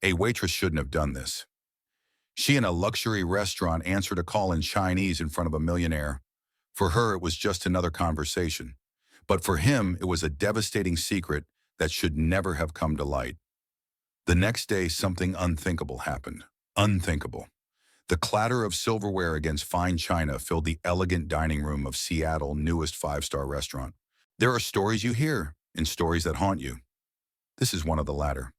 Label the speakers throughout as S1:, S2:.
S1: A waitress shouldn't have done this. She in a luxury restaurant answered a call in Chinese in front of a millionaire. For her, it was just another conversation. But for him, it was a devastating secret that should never have come to light. The next day, something unthinkable happened. Unthinkable. The clatter of silverware against fine china filled the elegant dining room of Seattle's newest five-star restaurant. There are stories you hear and stories that haunt you. This is one of the latter.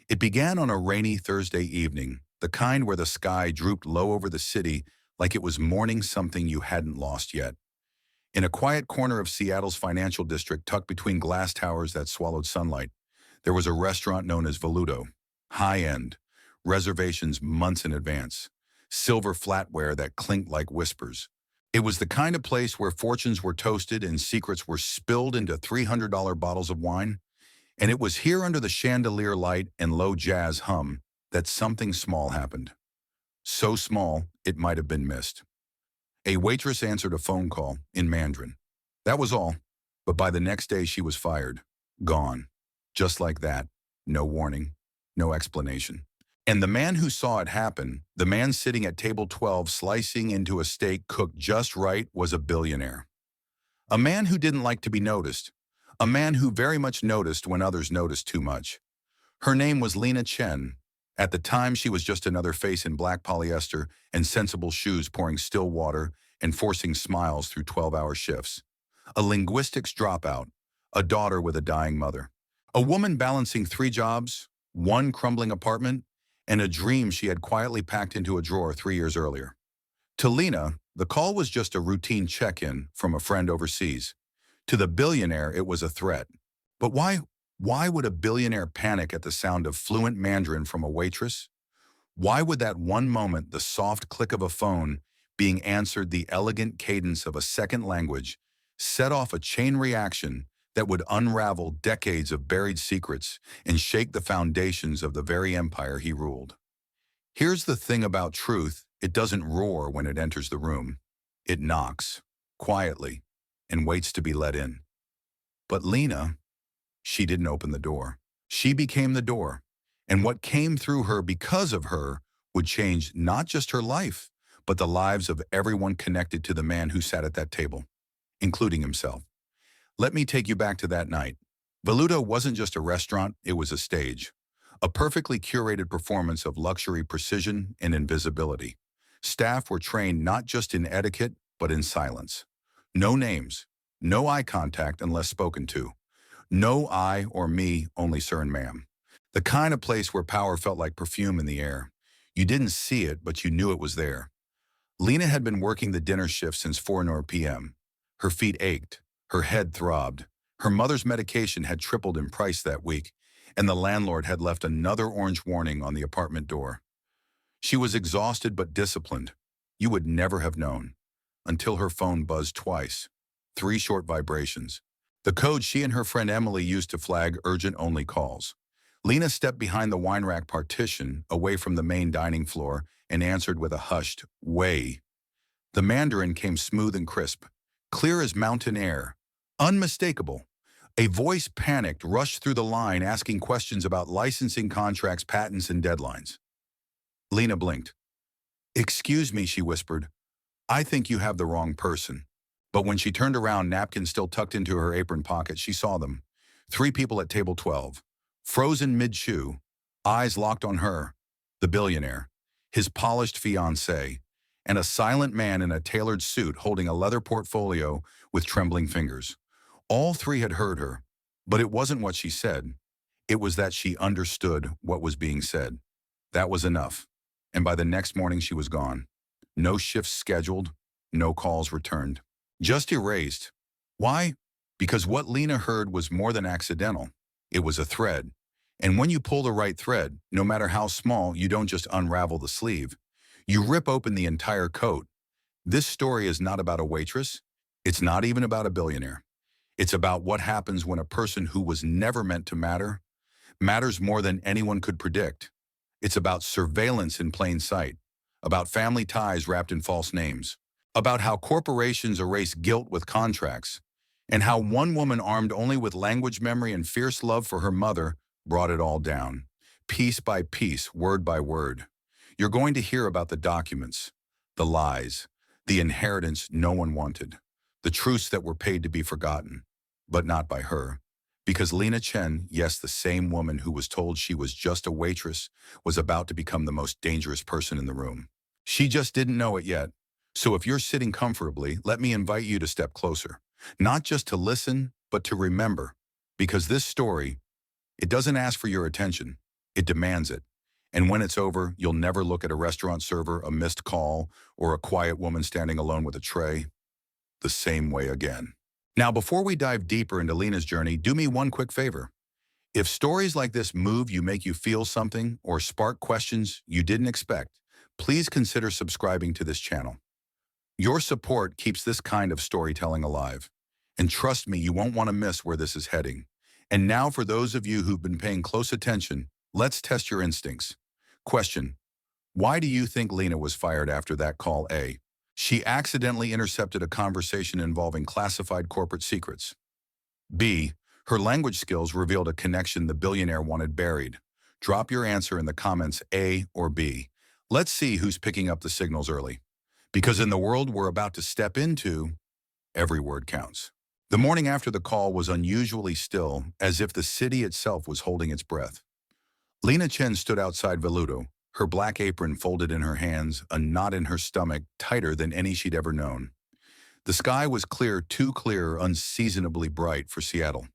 S1: It began on a rainy Thursday evening, the kind where the sky drooped low over the city like it was mourning something you hadn't lost yet. In a quiet corner of Seattle's financial district tucked between glass towers that swallowed sunlight, there was a restaurant known as Voluto. High-end, reservations months in advance, silver flatware that clinked like whispers. It was the kind of place where fortunes were toasted and secrets were spilled into $300 bottles of wine. And it was here under the chandelier light and low jazz hum that something small happened. So small, it might have been missed. A waitress answered a phone call in Mandarin. That was all, but by the next day she was fired. Gone. Just like that. No warning. No explanation. And the man who saw it happen, the man sitting at table 12 slicing into a steak cooked just right, was a billionaire. A man who didn't like to be noticed. A man who very much noticed when others noticed too much. Her name was Lena Chen. At the time, she was just another face in black polyester and sensible shoes pouring still water and forcing smiles through 12-hour shifts. A linguistics dropout, a daughter with a dying mother. A woman balancing 3 jobs, 1 crumbling apartment, and a dream she had quietly packed into a drawer 3 years earlier. To Lena, the call was just a routine check-in from a friend overseas. To the billionaire, it was a threat. But why would a billionaire panic at the sound of fluent Mandarin from a waitress? Why would that one moment, the soft click of a phone being answered, the elegant cadence of a second language, set off a chain reaction that would unravel decades of buried secrets and shake the foundations of the very empire he ruled? Here's the thing about truth: it doesn't roar when it enters the room. It knocks, quietly, and waits to be let in. But Lena, she didn't open the door. She became the door. And what came through her because of her would change not just her life, but the lives of everyone connected to the man who sat at that table, including himself. Let me take you back to that night. Voluto wasn't just a restaurant, it was a stage. A perfectly curated performance of luxury precision and invisibility. Staff were trained not just in etiquette, but in silence. No names, no eye contact unless spoken to. No I or me, only sir and ma'am. The kind of place where power felt like perfume in the air. You didn't see it, but you knew it was there. Lena had been working the dinner shift since 4 p.m. Her feet ached. Her head throbbed. Her mother's medication had tripled in price that week, and the landlord had left another orange warning on the apartment door. She was exhausted but disciplined. You would never have known. Until her phone buzzed twice. 3 short vibrations. The code she and her friend Emily used to flag urgent-only calls. Lena stepped behind the wine rack partition, away from the main dining floor, and answered with a hushed, "Wei." The Mandarin came smooth and crisp, clear as mountain air, unmistakable. A voice panicked, rushed through the line, asking questions about licensing contracts, patents, and deadlines. Lena blinked. "Excuse me," she whispered. "I think you have the wrong person." But when she turned around, napkins still tucked into her apron pocket, she saw them. 3 people at table 12, frozen mid-chew, eyes locked on her, the billionaire, his polished fiancée, and a silent man in a tailored suit holding a leather portfolio with trembling fingers. All 3 had heard her, but it wasn't what she said. It was that she understood what was being said. That was enough. And by the next morning, she was gone. No shifts scheduled, no calls returned. Just erased. Why? Because what Lena heard was more than accidental. It was a thread. And when you pull the right thread, no matter how small, you don't just unravel the sleeve. You rip open the entire coat. This story is not about a waitress. It's not even about a billionaire. It's about what happens when a person who was never meant to matter matters more than anyone could predict. It's about surveillance in plain sight, about family ties wrapped in false names, about how corporations erase guilt with contracts, and how one woman armed only with language memory and fierce love for her mother brought it all down. piece by piece, word by word. You're going to hear about the documents, the lies, the inheritance no one wanted, the truths that were paid to be forgotten, but not by her. Because Lena Chen, yes, the same woman who was told she was just a waitress, was about to become the most dangerous person in the room. She just didn't know it yet. So if you're sitting comfortably, let me invite you to step closer. Not just to listen, but to remember. Because this story, it doesn't ask for your attention. It demands it. And when it's over, you'll never look at a restaurant server, a missed call, or a quiet woman standing alone with a tray the same way again. Now, before we dive deeper into Lena's journey, do me one quick favor. If stories like this move you, make you feel something, or spark questions you didn't expect, please consider subscribing to this channel. Your support keeps this kind of storytelling alive. And trust me, you won't want to miss where this is heading. And now for those of you who've been paying close attention, let's test your instincts. Question: why do you think Lena was fired after that call? A. She accidentally intercepted a conversation involving classified corporate secrets. B. Her language skills revealed a connection the billionaire wanted buried. Drop your answer in the comments, A or B. Let's see who's picking up the signals early. Because in the world we're about to step into, every word counts. The morning after the call was unusually still, as if the city itself was holding its breath. Lena Chen stood outside Veludo, her black apron folded in her hands, a knot in her stomach tighter than any she'd ever known. The sky was clear, too clear, unseasonably bright for Seattle.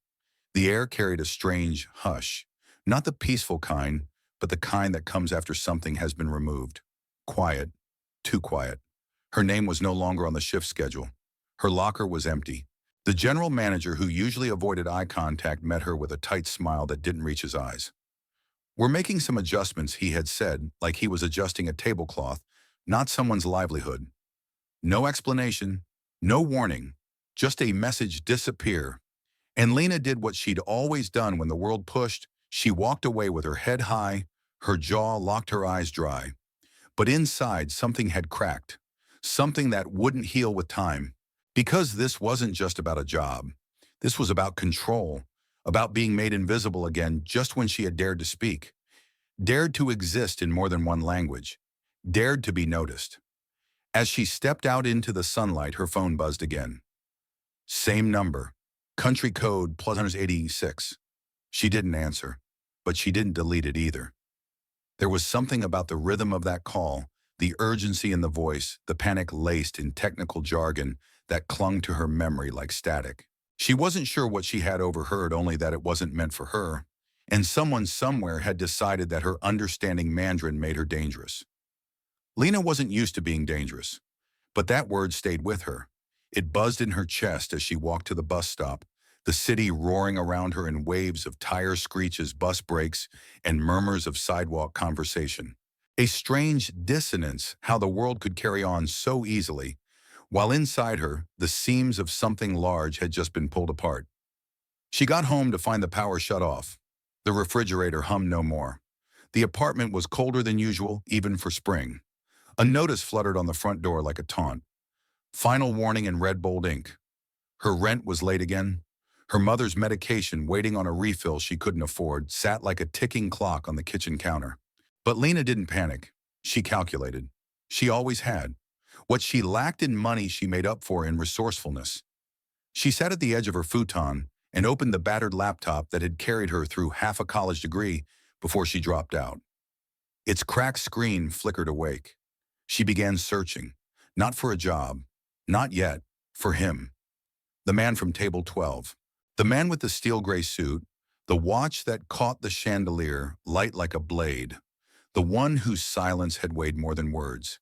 S1: The air carried a strange hush, not the peaceful kind, but the kind that comes after something has been removed. Quiet, too quiet. Her name was no longer on the shift schedule. Her locker was empty. The general manager, who usually avoided eye contact, met her with a tight smile that didn't reach his eyes. "We're making some adjustments," he had said, like he was adjusting a tablecloth, not someone's livelihood. No explanation, no warning, just a message: disappear. And Lena did what she'd always done when the world pushed. She walked away with her head high, her jaw locked, her eyes dry. But inside, something had cracked, something that wouldn't heal with time. Because this wasn't just about a job. This was about control, about being made invisible again just when she had dared to speak, dared to exist in more than one language, dared to be noticed. As she stepped out into the sunlight, her phone buzzed again. Same number, country code +186. She didn't answer, but she didn't delete it either. There was something about the rhythm of that call, the urgency in the voice, the panic laced in technical jargon that clung to her memory like static. She wasn't sure what she had overheard, only that it wasn't meant for her, and someone somewhere had decided that her understanding Mandarin made her dangerous. Lena wasn't used to being dangerous, but that word stayed with her. It buzzed in her chest as she walked to the bus stop, the city roaring around her in waves of tire screeches, bus brakes, and murmurs of sidewalk conversation. A strange dissonance, how the world could carry on so easily, while inside her, the seams of something large had just been pulled apart. She got home to find the power shut off. The refrigerator hummed no more. The apartment was colder than usual, even for spring. A notice fluttered on the front door like a taunt. Final warning in red bold ink. Her rent was late again. Her mother's medication, waiting on a refill she couldn't afford, sat like a ticking clock on the kitchen counter. But Lena didn't panic. She calculated. She always had. What she lacked in money, she made up for in resourcefulness. She sat at the edge of her futon and opened the battered laptop that had carried her through half a college degree before she dropped out. Its cracked screen flickered awake. She began searching, not for a job, not yet, for him. The man from table 12. The man with the steel gray suit, the watch that caught the chandelier, light like a blade. The one whose silence had weighed more than words.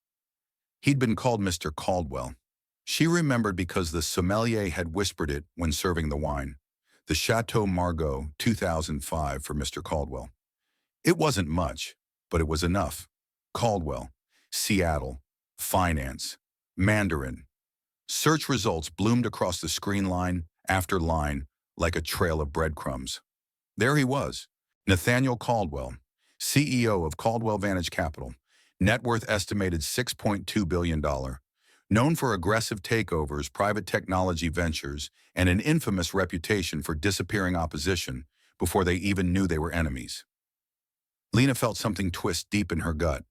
S1: He'd been called Mr. Caldwell. She remembered because the sommelier had whispered it when serving the wine. The Chateau Margaux 2005 for Mr. Caldwell. It wasn't much, but it was enough. Caldwell, Seattle, finance, Mandarin. Search results bloomed across the screen, line after line, like a trail of breadcrumbs. There he was, Nathaniel Caldwell, CEO of Caldwell Vantage Capital, net worth estimated $6.2 billion, known for aggressive takeovers, private technology ventures, and an infamous reputation for disappearing opposition before they even knew they were enemies. Lena felt something twist deep in her gut.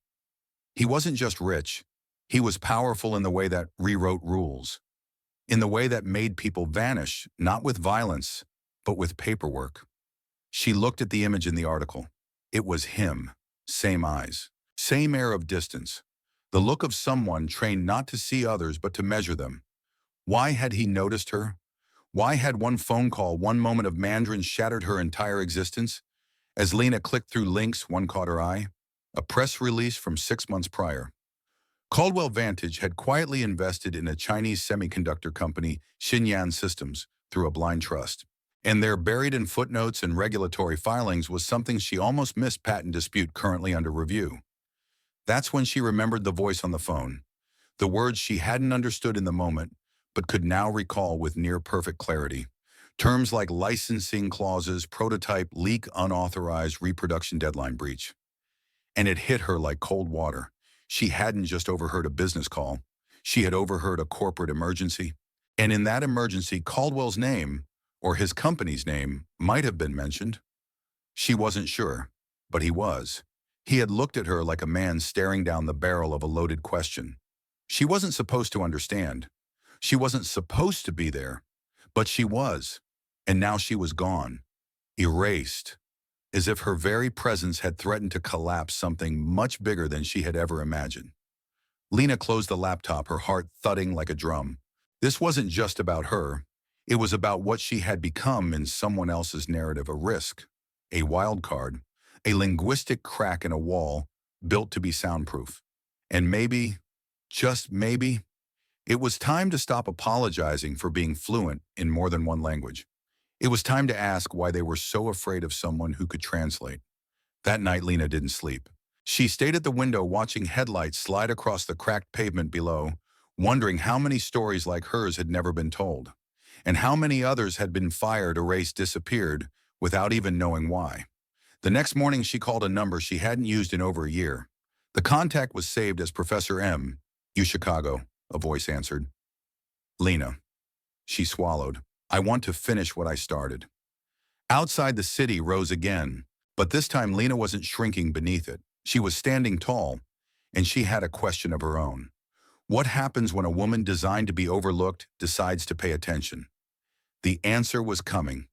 S1: He wasn't just rich. He was powerful in the way that rewrote rules, in the way that made people vanish, not with violence, but with paperwork. She looked at the image in the article. It was him. Same eyes, same air of distance, the look of someone trained not to see others but to measure them. Why had he noticed her? Why had one phone call, one moment of Mandarin shattered her entire existence? As Lena clicked through links, one caught her eye. A press release from 6 months prior. Caldwell Vantage had quietly invested in a Chinese semiconductor company, Xinyan Systems, through a blind trust. And there, buried in footnotes and regulatory filings, was something she almost missed: patent dispute currently under review. That's when she remembered the voice on the phone, the words she hadn't understood in the moment, but could now recall with near-perfect clarity. Terms like licensing clauses, prototype, leak, unauthorized, reproduction deadline breach. And it hit her like cold water. She hadn't just overheard a business call. She had overheard a corporate emergency. And in that emergency, Caldwell's name, or his company's name, might have been mentioned. She wasn't sure, but he was. He had looked at her like a man staring down the barrel of a loaded question. She wasn't supposed to understand. She wasn't supposed to be there, but she was. And now she was gone, erased, as if her very presence had threatened to collapse something much bigger than she had ever imagined. Lena closed the laptop, her heart thudding like a drum. This wasn't just about her. It was about what she had become in someone else's narrative: a risk, a wild card, a linguistic crack in a wall built to be soundproof. And maybe, just maybe, it was time to stop apologizing for being fluent in more than one language. It was time to ask why they were so afraid of someone who could translate. That night, Lena didn't sleep. She stayed at the window watching headlights slide across the cracked pavement below, wondering how many stories like hers had never been told, and how many others had been fired, erased, disappeared, without even knowing why. The next morning, she called a number she hadn't used in over a year. The contact was saved as Professor M. U Chicago, a voice answered. Lena. She swallowed. I want to finish what I started. Outside, the city rose again, but this time Lena wasn't shrinking beneath it. She was standing tall, and she had a question of her own. What happens when a woman designed to be overlooked decides to pay attention? The answer was coming,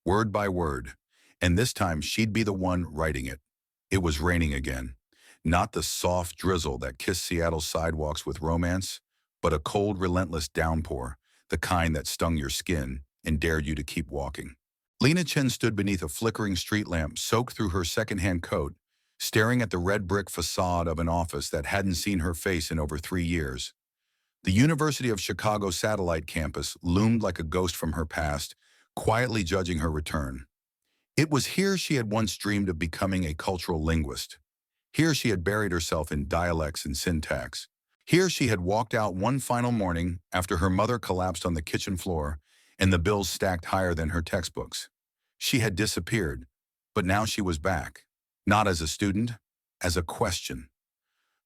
S1: word by word, and this time she'd be the one writing it. It was raining again. Not the soft drizzle that kissed Seattle's sidewalks with romance, but a cold, relentless downpour, the kind that stung your skin and dared you to keep walking. Lena Chen stood beneath a flickering street lamp, soaked through her secondhand coat, staring at the red brick facade of an office that hadn't seen her face in over 3 years. The University of Chicago satellite campus loomed like a ghost from her past, quietly judging her return. It was here she had once dreamed of becoming a cultural linguist. Here she had buried herself in dialects and syntax. Here she had walked out one final morning after her mother collapsed on the kitchen floor and the bills stacked higher than her textbooks. She had disappeared, but now she was back. Not as a student, as a question.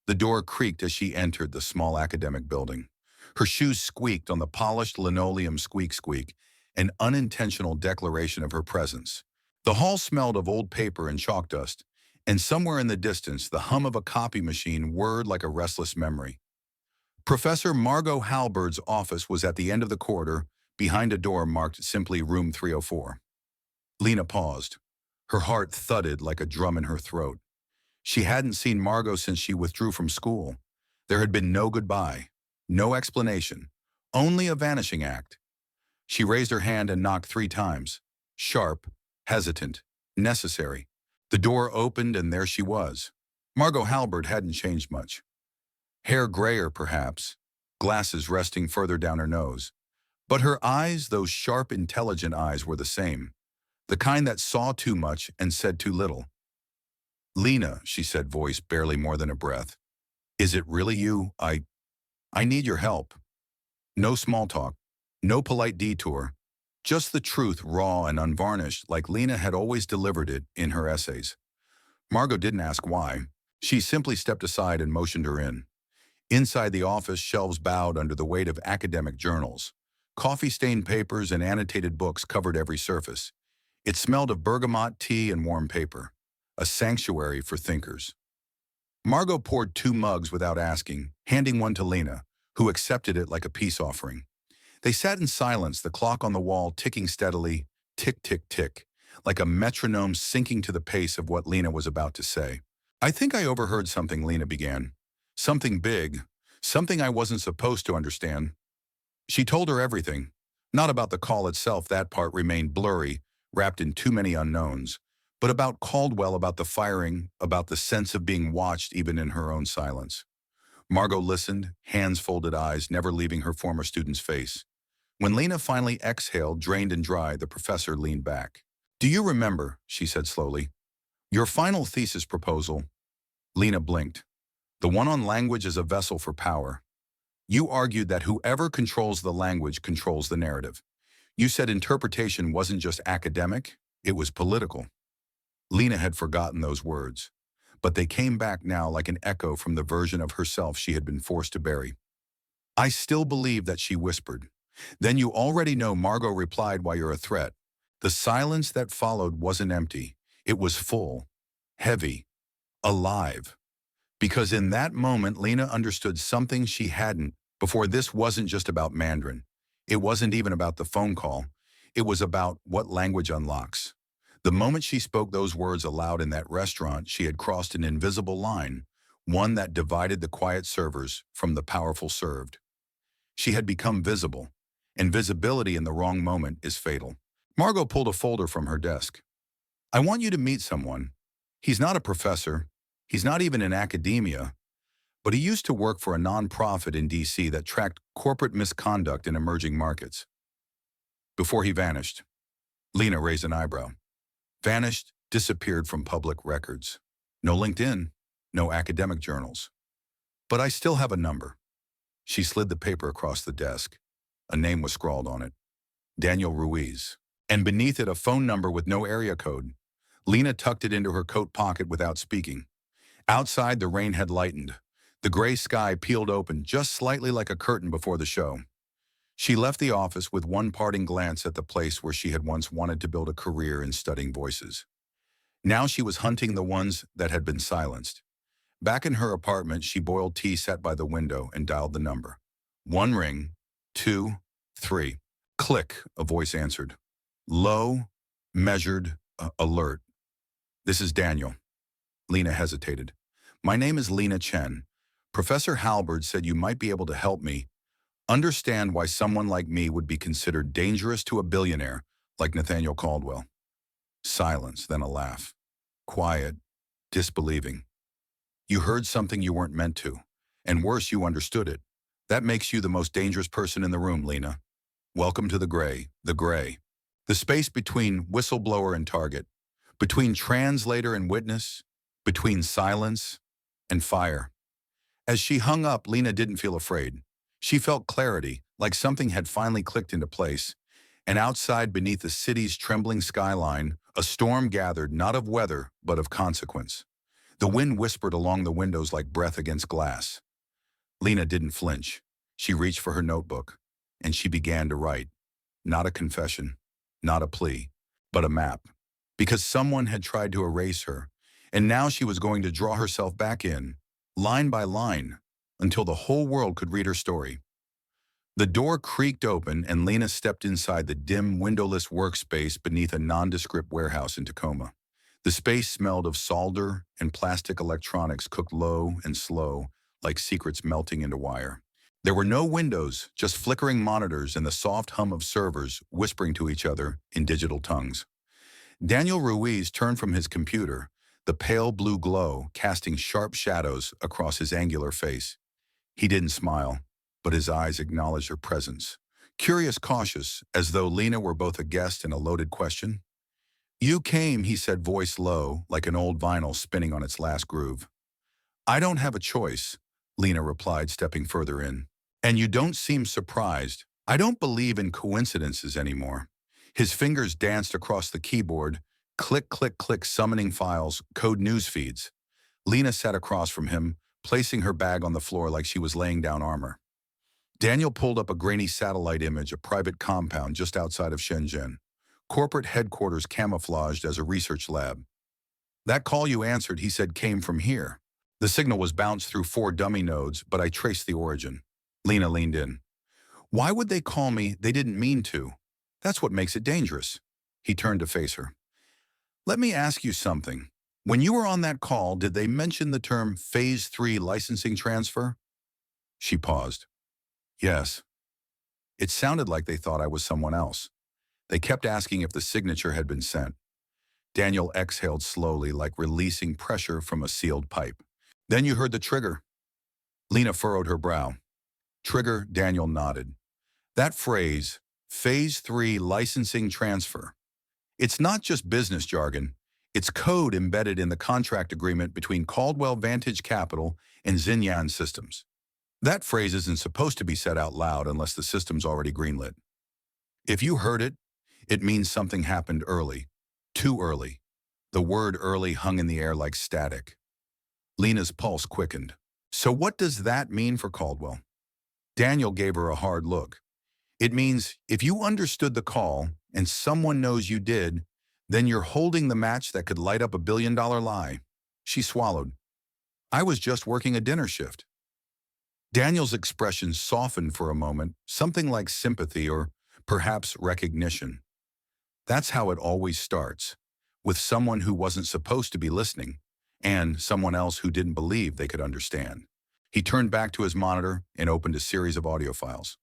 S1: The door creaked as she entered the small academic building. Her shoes squeaked on the polished linoleum, squeak squeak, an unintentional declaration of her presence. The hall smelled of old paper and chalk dust, and somewhere in the distance the hum of a copy machine whirred like a restless memory. Professor Margot Halberd's office was at the end of the corridor, behind a door marked simply Room 304. Lena paused. Her heart thudded like a drum in her throat. She hadn't seen Margot since she withdrew from school. There had been no goodbye, no explanation, only a vanishing act. She raised her hand and knocked 3 times. Sharp, hesitant, necessary. The door opened and there she was. Margot Halberd hadn't changed much. Hair grayer, perhaps, glasses resting further down her nose. But her eyes, those sharp, intelligent eyes, were the same. The kind that saw too much and said too little. Lena, she said, voice barely more than a breath. Is it really you? I need your help. No small talk, no polite detour, just the truth, raw and unvarnished, like Lena had always delivered it in her essays. Margot didn't ask why. She simply stepped aside and motioned her in. Inside the office, shelves bowed under the weight of academic journals. Coffee-stained papers and annotated books covered every surface. It smelled of bergamot, tea, and warm paper. a sanctuary for thinkers. Margot poured 2 mugs without asking, handing one to Lena, who accepted it like a peace offering. They sat in silence, the clock on the wall ticking steadily, tick, tick, tick, like a metronome syncing to the pace of what Lena was about to say. I think I overheard something, Lena began. Something big, something I wasn't supposed to understand. She told her everything. Not about the call itself, that part remained blurry, wrapped in too many unknowns, but about Caldwell, about the firing, about the sense of being watched even in her own silence. Margot listened, hands folded, eyes never leaving her former student's face. When Lena finally exhaled, drained and dry, the professor leaned back. Do you remember, she said slowly, your final thesis proposal? Lena blinked. The one on language as a vessel for power. You argued that whoever controls the language controls the narrative. You said interpretation wasn't just academic, it was political. Lena had forgotten those words, but they came back now like an echo from the version of herself she had been forced to bury. I still believe that, she whispered. Then you already know, Margot replied, why you're a threat. The silence that followed wasn't empty. It was full, heavy, alive. Because in that moment, Lena understood something she hadn't before. This wasn't just about Mandarin. It wasn't even about the phone call. It was about what language unlocks. The moment she spoke those words aloud in that restaurant, she had crossed an invisible line, one that divided the quiet servers from the powerful served. She had become visible, and visibility in the wrong moment is fatal. Margot pulled a folder from her desk. I want you to meet someone. He's not a professor. He's not even in academia, but he used to work for a nonprofit in D.C. that tracked corporate misconduct in emerging markets. Before he vanished. Lena raised an eyebrow. Vanished, disappeared from public records. No LinkedIn, no academic journals. But I still have a number. She slid the paper across the desk. A name was scrawled on it. Daniel Ruiz. And beneath it, a phone number with no area code. Lena tucked it into her coat pocket without speaking. Outside, the rain had lightened. The gray sky peeled open just slightly like a curtain before the show. She left the office with one parting glance at the place where she had once wanted to build a career in studying voices. Now she was hunting the ones that had been silenced. Back in her apartment, she boiled tea, sat by the window, and dialed the number. 1 ring, 2, 3. Click, a voice answered. Low, measured, alert. This is Daniel. Lena hesitated. My name is Lena Chen. Professor Halberd said you might be able to help me understand why someone like me would be considered dangerous to a billionaire like Nathaniel Caldwell. Silence, then a laugh. Quiet, disbelieving. You heard something you weren't meant to, and worse, you understood it. That makes you the most dangerous person in the room, Lena. Welcome to the gray. The space between whistleblower and target, between translator and witness, between silence and fire. As she hung up, Lena didn't feel afraid. She felt clarity, like something had finally clicked into place. And outside, beneath the city's trembling skyline, a storm gathered, not of weather, but of consequence. The wind whispered along the windows like breath against glass. Lena didn't flinch. She reached for her notebook, and she began to write. Not a confession, not a plea, but a map. Because someone had tried to erase her, and now she was going to draw herself back in, line by line, until the whole world could read her story. The door creaked open, and Lena stepped inside the dim, windowless workspace beneath a nondescript warehouse in Tacoma. The space smelled of solder and plastic electronics cooked low and slow, like secrets melting into wire. There were no windows, just flickering monitors and the soft hum of servers whispering to each other in digital tongues. Daniel Ruiz turned from his computer, the pale blue glow casting sharp shadows across his angular face. He didn't smile, but his eyes acknowledged her presence. Curious, cautious, as though Lena were both a guest and a loaded question. You came, he said, voice low, like an old vinyl spinning on its last groove. I don't have a choice, Lena replied, stepping further in. And you don't seem surprised. I don't believe in coincidences anymore. His fingers danced across the keyboard, click, click, click, summoning files, code news feeds. Lena sat across from him, placing her bag on the floor like she was laying down armor. Daniel pulled up a grainy satellite image, a private compound just outside of Shenzhen. Corporate headquarters camouflaged as a research lab. That call you answered, he said, came from here. The signal was bounced through 4 dummy nodes, but I traced the origin. Lena leaned in. Why would they call me? They didn't mean to. That's what makes it dangerous. He turned to face her. Let me ask you something. When you were on that call, did they mention the term Phase 3 licensing transfer? She paused. Yes. It sounded like they thought I was someone else. They kept asking if the signature had been sent. Daniel exhaled slowly, like releasing pressure from a sealed pipe. Then you heard the trigger. Lena furrowed her brow. Trigger, Daniel nodded. That phrase, Phase 3 licensing transfer. It's not just business jargon. It's code embedded in the contract agreement between Caldwell Vantage Capital and Xinyan Systems. That phrase isn't supposed to be said out loud unless the system's already greenlit. If you heard it, it means something happened early. Too early. The word early hung in the air like static. Lena's pulse quickened. So what does that mean for Caldwell? Daniel gave her a hard look. It means if you understood the call and someone knows you did, then you're holding the match that could light up a billion-dollar lie. She swallowed. I was just working a dinner shift. Daniel's expression softened for a moment, something like sympathy or perhaps recognition. That's how it always starts, with someone who wasn't supposed to be listening, and someone else who didn't believe they could understand. He turned back to his monitor and opened a series of audio files.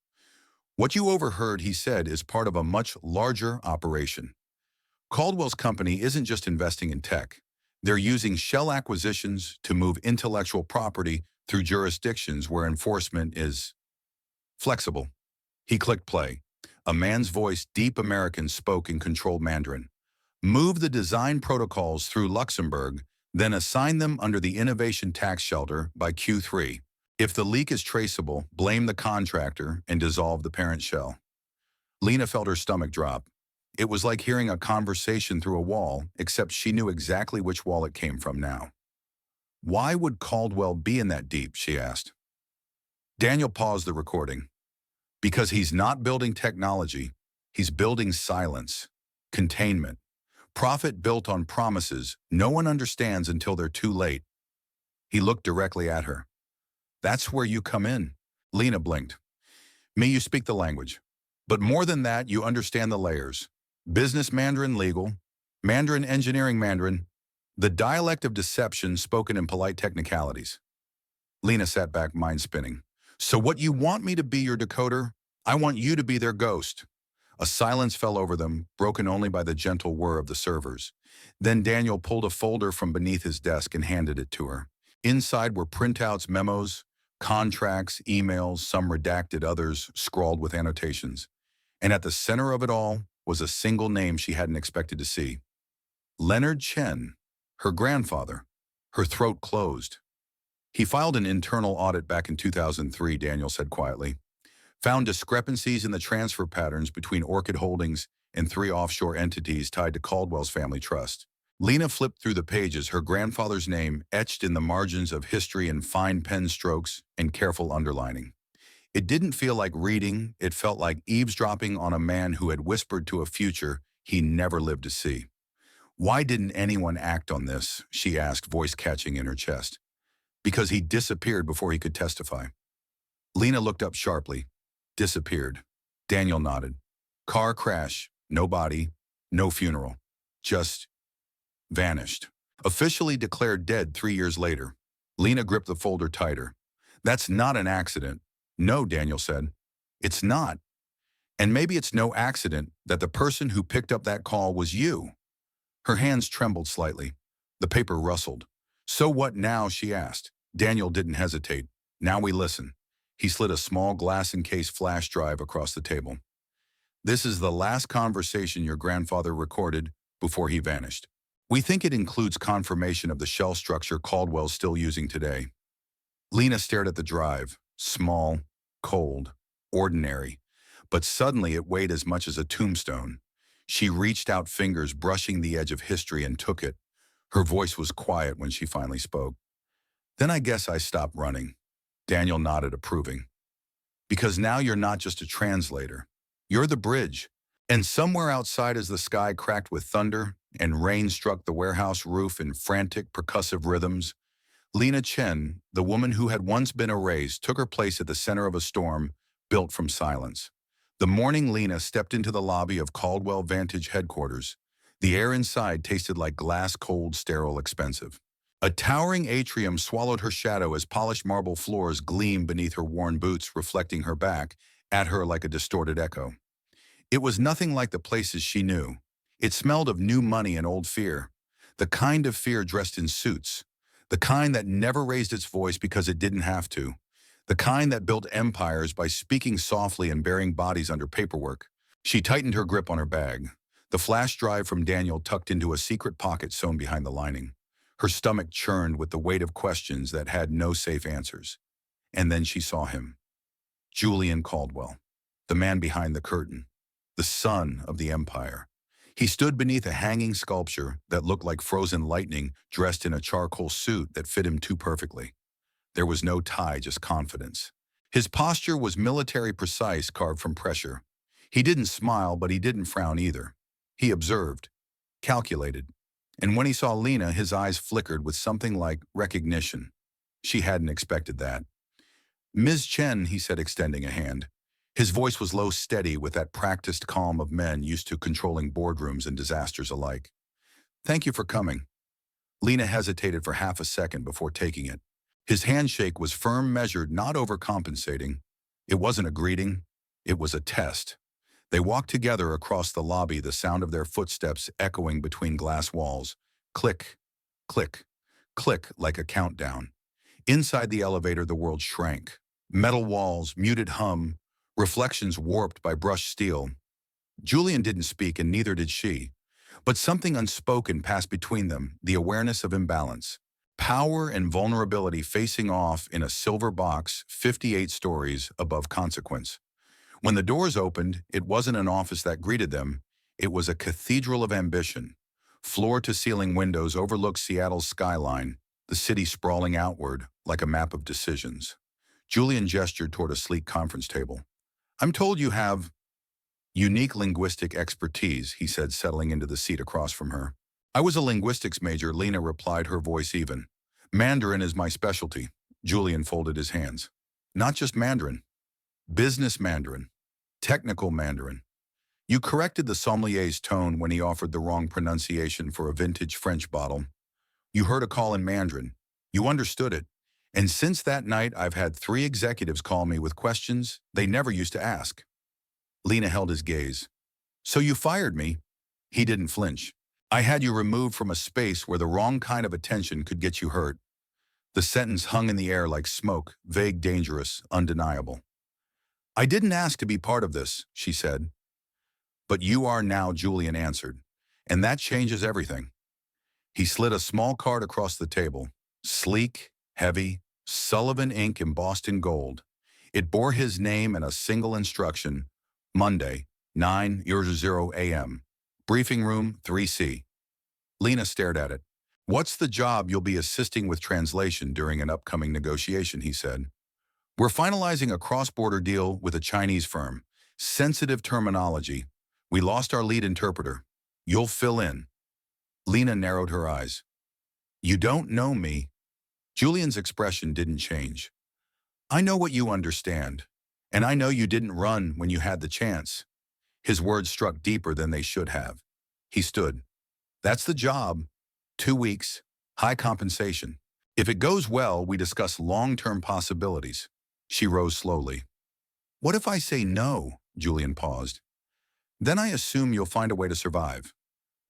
S1: What you overheard, he said, is part of a much larger operation. Caldwell's company isn't just investing in tech. They're using shell acquisitions to move intellectual property through jurisdictions where enforcement is flexible. He clicked play. A man's voice, deep American, spoke in controlled Mandarin. Move the design protocols through Luxembourg, then assign them under the innovation tax shelter by Q3. If the leak is traceable, blame the contractor and dissolve the parent shell. Lena felt her stomach drop. It was like hearing a conversation through a wall, except she knew exactly which wall it came from now. Why would Caldwell be in that deep, she asked. Daniel paused the recording. Because he's not building technology, he's building silence, containment, profit built on promises no one understands until they're too late. He looked directly at her. That's where you come in. Lena blinked. Me, you speak the language. But more than that, you understand the layers. Business Mandarin legal, Mandarin engineering Mandarin, the dialect of deception spoken in polite technicalities. Lena sat back, mind spinning. So what you want me to be your decoder? I want you to be their ghost. A silence fell over them, broken only by the gentle whir of the servers. Then Daniel pulled a folder from beneath his desk and handed it to her. Inside were printouts, memos, contracts, emails, some redacted, others scrawled with annotations. And at the center of it all was a single name she hadn't expected to see. Leonard Chen, her grandfather. Her throat closed. He filed an internal audit back in 2003, Daniel said quietly. Found discrepancies in the transfer patterns between Orchid Holdings and 3 offshore entities tied to Caldwell's family trust. Lena flipped through the pages, her grandfather's name etched in the margins of history in fine pen strokes and careful underlining. It didn't feel like reading, it felt like eavesdropping on a man who had whispered to a future he never lived to see. Why didn't anyone act on this? She asked, voice catching in her chest. Because he disappeared before he could testify. Lena looked up sharply. Disappeared. Daniel nodded. Car crash, no body, no funeral. Just vanished. Officially declared dead 3 years later. Lena gripped the folder tighter. That's not an accident. No, Daniel said. It's not. And maybe it's no accident that the person who picked up that call was you. Her hands trembled slightly. The paper rustled. So what now, she asked. Daniel didn't hesitate. Now we listen. He slid a small glass-encased flash drive across the table. This is the last conversation your grandfather recorded before he vanished. We think it includes confirmation of the shell structure Caldwell's still using today. Lena stared at the drive, small, cold, ordinary, but suddenly it weighed as much as a tombstone. She reached out, fingers brushing the edge of history, and took it. Her voice was quiet when she finally spoke. Then I guess I stopped running. Daniel nodded, approving. Because now you're not just a translator. You're the bridge. And somewhere outside as the sky cracked with thunder, and rain struck the warehouse roof in frantic, percussive rhythms. Lena Chen, the woman who had once been erased, took her place at the center of a storm built from silence. The morning Lena stepped into the lobby of Caldwell Vantage headquarters, the air inside tasted like glass cold, sterile, expensive. A towering atrium swallowed her shadow as polished marble floors gleamed beneath her worn boots, reflecting her back at her like a distorted echo. It was nothing like the places she knew. It smelled of new money and old fear, the kind of fear dressed in suits, the kind that never raised its voice because it didn't have to, the kind that built empires by speaking softly and burying bodies under paperwork. She tightened her grip on her bag, the flash drive from Daniel tucked into a secret pocket sewn behind the lining. Her stomach churned with the weight of questions that had no safe answers. And then she saw him. Julian Caldwell, the man behind the curtain, the son of the empire. He stood beneath a hanging sculpture that looked like frozen lightning, dressed in a charcoal suit that fit him too perfectly. There was no tie, just confidence. His posture was military precise, carved from pressure. He didn't smile, but he didn't frown either. He observed, calculated. And when he saw Lena, his eyes flickered with something like recognition. She hadn't expected that. "Ms. Chen," he said, extending a hand. His voice was low, steady, with that practiced calm of men used to controlling boardrooms and disasters alike. "Thank you for coming." Lena hesitated for half a second before taking it. His handshake was firm, measured, not overcompensating. It wasn't a greeting. It was a test. They walked together across the lobby, the sound of their footsteps echoing between glass walls. Click, click, click, like a countdown. Inside the elevator, the world shrank. Metal walls, muted hum, reflections warped by brushed steel. Julian didn't speak, and neither did she. But something unspoken passed between them, the awareness of imbalance. Power and vulnerability facing off in a silver box 58 stories above consequence. When the doors opened, it wasn't an office that greeted them. It was a cathedral of ambition. Floor-to-ceiling windows overlooked Seattle's skyline, the city sprawling outward like a map of decisions. Julian gestured toward a sleek conference table. "I'm told you have unique linguistic expertise," he said, settling into the seat across from her. "I was a linguistics major," Lena replied, her voice even. "Mandarin is my specialty." Julian folded his hands. "Not just Mandarin. Business Mandarin. Technical Mandarin. You corrected the sommelier's tone when he offered the wrong pronunciation for a vintage French bottle. You heard a call in Mandarin. You understood it. And since that night, I've had 3 executives call me with questions they never used to ask." Lena held his gaze. "So you fired me?" He didn't flinch. "I had you removed from a space where the wrong kind of attention could get you hurt." The sentence hung in the air like smoke, vague, dangerous, undeniable. "I didn't ask to be part of this," she said. "But you are now," Julian answered. "And that changes everything." He slid a small card across the table. Sleek, heavy, Sullivan ink embossed in gold. It bore his name and a single instruction: Monday, 9:00 a.m. Briefing room 3C. Lena stared at it. "What's the job you'll be assisting with translation during an upcoming negotiation?" he said. "We're finalizing a cross-border deal with a Chinese firm. Sensitive terminology. We lost our lead interpreter. You'll fill in." Lena narrowed her eyes. "You don't know me." Julian's expression didn't change. "I know what you understand. And I know you didn't run when you had the chance." His words struck deeper than they should have. He stood. "That's the job. 2 weeks. High compensation. If it goes well, we discuss long-term possibilities." She rose slowly. "What if I say no?" Julian paused. "Then I assume you'll find a way to survive.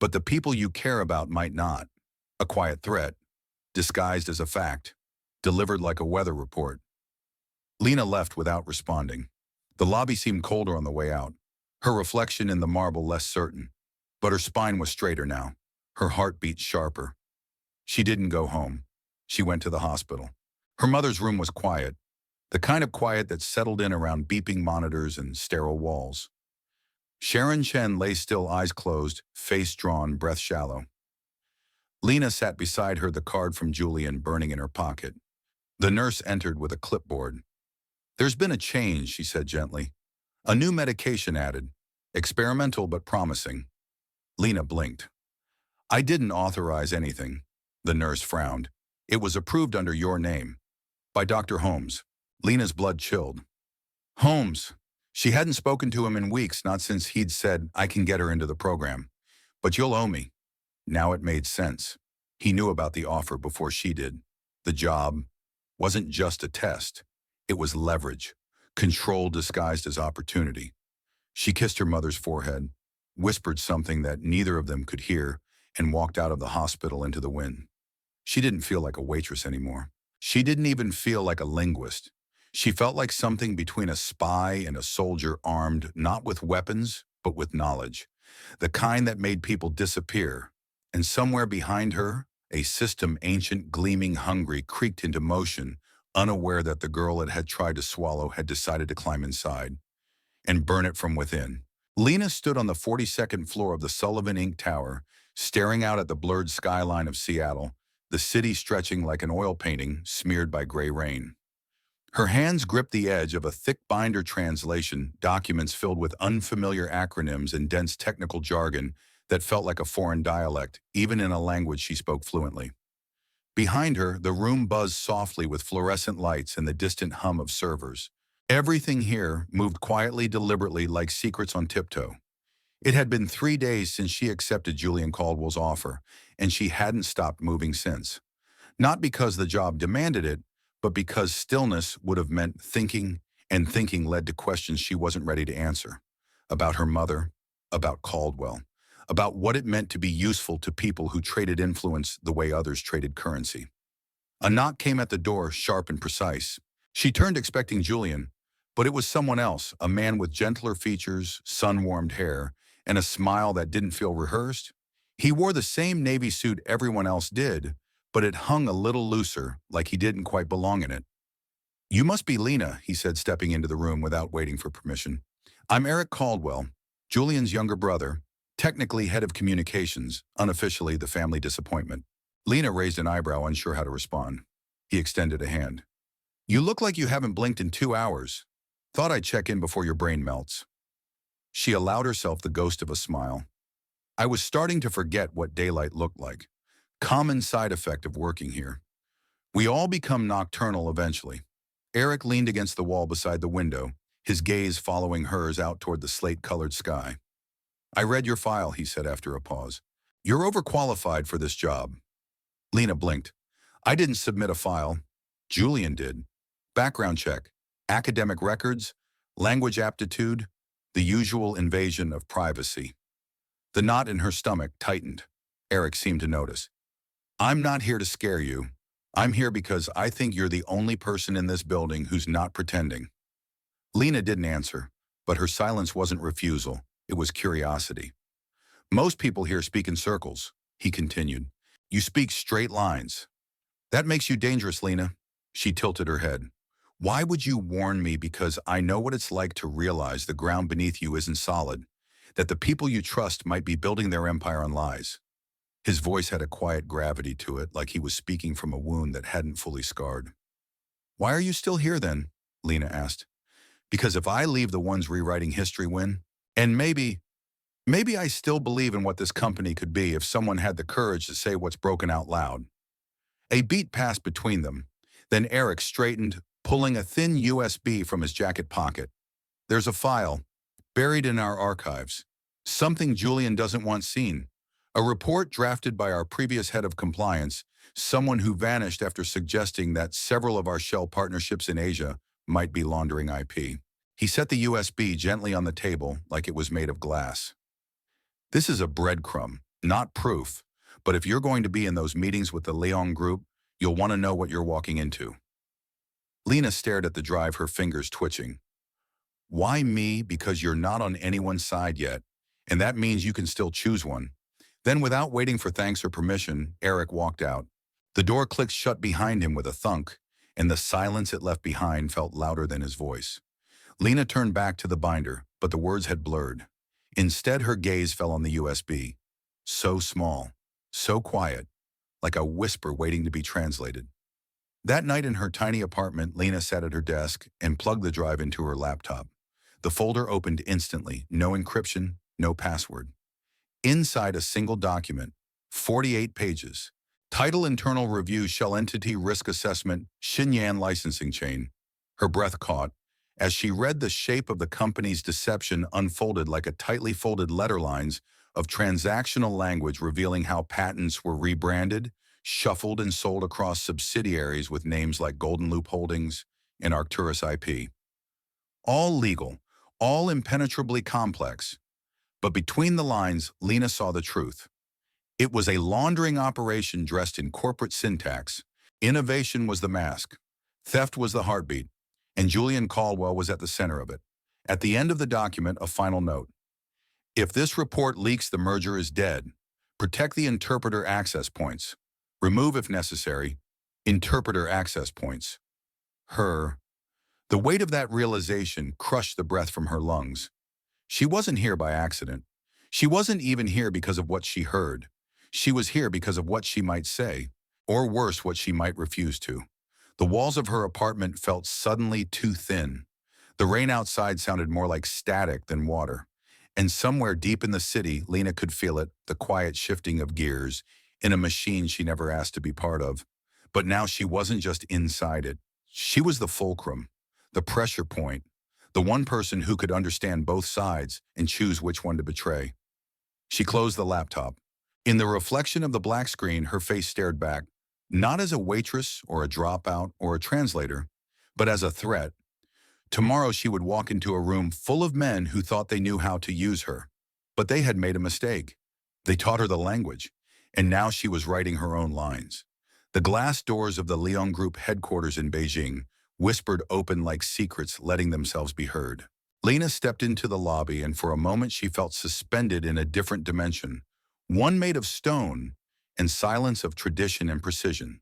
S1: But the people you care about might not." A quiet threat, disguised as a fact, delivered like a weather report. Lena left without responding. The lobby seemed colder on the way out, her reflection in the marble less certain. But her spine was straighter now, her heart beat sharper. She didn't go home. She went to the hospital. Her mother's room was quiet, the kind of quiet that settled in around beeping monitors and sterile walls. Sharon Chen lay still, eyes closed, face drawn, breath shallow. Lena sat beside her, the card from Julian burning in her pocket. The nurse entered with a clipboard. "There's been a change," she said gently. "A new medication added. Experimental but promising." Lena blinked. I didn't authorize anything. The nurse frowned. It was approved under your name. By Dr. Holmes. Lena's blood chilled. Holmes. She hadn't spoken to him in weeks, not since he'd said, I can get her into the program. But you'll owe me. Now it made sense. He knew about the offer before she did. The job wasn't just a test. It was leverage, control disguised as opportunity. She kissed her mother's forehead, whispered something that neither of them could hear, and walked out of the hospital into the wind. She didn't feel like a waitress anymore. She didn't even feel like a linguist. She felt like something between a spy and a soldier armed not with weapons, but with knowledge. The kind that made people disappear. And somewhere behind her, a system ancient, gleaming, hungry, creaked into motion, unaware that the girl it had tried to swallow had decided to climb inside and burn it from within. Lena stood on the 42nd floor of the Sullivan Inc. Tower, staring out at the blurred skyline of Seattle, the city stretching like an oil painting smeared by gray rain. Her hands gripped the edge of a thick binder translation, documents filled with unfamiliar acronyms and dense technical jargon that felt like a foreign dialect, even in a language she spoke fluently. Behind her, the room buzzed softly with fluorescent lights and the distant hum of servers. Everything here moved quietly, deliberately, like secrets on tiptoe. It had been 3 days since she accepted Julian Caldwell's offer, and she hadn't stopped moving since. Not because the job demanded it, but because stillness would have meant thinking, and thinking led to questions she wasn't ready to answer. About her mother, about Caldwell, about what it meant to be useful to people who traded influence the way others traded currency. A knock came at the door, sharp and precise. She turned expecting Julian, but it was someone else, a man with gentler features, sun-warmed hair, and a smile that didn't feel rehearsed. He wore the same navy suit everyone else did, but it hung a little looser, like he didn't quite belong in it. You must be Lena, he said, stepping into the room without waiting for permission. I'm Eric Caldwell, Julian's younger brother, technically head of communications, unofficially the family disappointment. Lena raised an eyebrow, unsure how to respond. He extended a hand. You look like you haven't blinked in 2 hours. Thought I'd check in before your brain melts. She allowed herself the ghost of a smile. I was starting to forget what daylight looked like. Common side effect of working here. We all become nocturnal eventually. Eric leaned against the wall beside the window, his gaze following hers out toward the slate-colored sky. I read your file, he said after a pause. You're overqualified for this job. Lena blinked. I didn't submit a file. Julian did. Background check, academic records, language aptitude, the usual invasion of privacy. The knot in her stomach tightened. Eric seemed to notice. I'm not here to scare you. I'm here because I think you're the only person in this building who's not pretending. Lena didn't answer, but her silence wasn't refusal. It was curiosity. Most people here speak in circles, he continued. You speak straight lines. That makes you dangerous, Lena. She tilted her head. Why would you warn me? Because I know what it's like to realize the ground beneath you isn't solid, that the people you trust might be building their empire on lies. His voice had a quiet gravity to it, like he was speaking from a wound that hadn't fully scarred. Why are you still here then? Lena asked. Because if I leave, the ones rewriting history win. And maybe I still believe in what this company could be if someone had the courage to say what's broken out loud. A beat passed between them. Then Eric straightened, pulling a thin USB from his jacket pocket. There's a file, buried in our archives. Something Julian doesn't want seen. A report drafted by our previous head of compliance, someone who vanished after suggesting that several of our shell partnerships in Asia might be laundering IP. He set the USB gently on the table like it was made of glass. This is a breadcrumb, not proof, but if you're going to be in those meetings with the Leon group, you'll want to know what you're walking into. Lena stared at the drive, her fingers twitching. Why me? Because you're not on anyone's side yet, and that means you can still choose one. Then, without waiting for thanks or permission, Eric walked out. The door clicked shut behind him with a thunk, and the silence it left behind felt louder than his voice. Lena turned back to the binder, but the words had blurred. Instead, her gaze fell on the USB. So small, so quiet, like a whisper waiting to be translated. That night in her tiny apartment, Lena sat at her desk and plugged the drive into her laptop. The folder opened instantly, no encryption, no password. Inside, a single document, 48 pages. Title Internal Review Shell Entity Risk Assessment Xinyan Licensing Chain. Her breath caught as she read the shape of the company's deception unfolded like a tightly folded letter lines of transactional language revealing how patents were rebranded, shuffled and sold across subsidiaries with names like Golden Loop Holdings and Arcturus IP. All legal, all impenetrably complex. But between the lines, Lena saw the truth. It was a laundering operation dressed in corporate syntax. Innovation was the mask. Theft was the heartbeat. And Julian Caldwell was at the center of it. At the end of the document, a final note. If this report leaks, the merger is dead. Protect the interpreter access points. Remove, if necessary, interpreter access points. The weight of that realization crushed the breath from her lungs. She wasn't here by accident. She wasn't even here because of what she heard. She was here because of what she might say, or worse, what she might refuse to. The walls of her apartment felt suddenly too thin. The rain outside sounded more like static than water. And somewhere deep in the city, Lena could feel it, the quiet shifting of gears, in a machine she never asked to be part of. But now she wasn't just inside it. She was the fulcrum, the pressure point, the one person who could understand both sides and choose which one to betray. She closed the laptop. In the reflection of the black screen, her face stared back, not as a waitress or a dropout or a translator, but as a threat. Tomorrow she would walk into a room full of men who thought they knew how to use her. But they had made a mistake. They taught her the language, and now she was writing her own lines. The glass doors of the Leon Group headquarters in Beijing whispered open like secrets letting themselves be heard. Lena stepped into the lobby, and for a moment she felt suspended in a different dimension, one made of stone and silence of tradition and precision.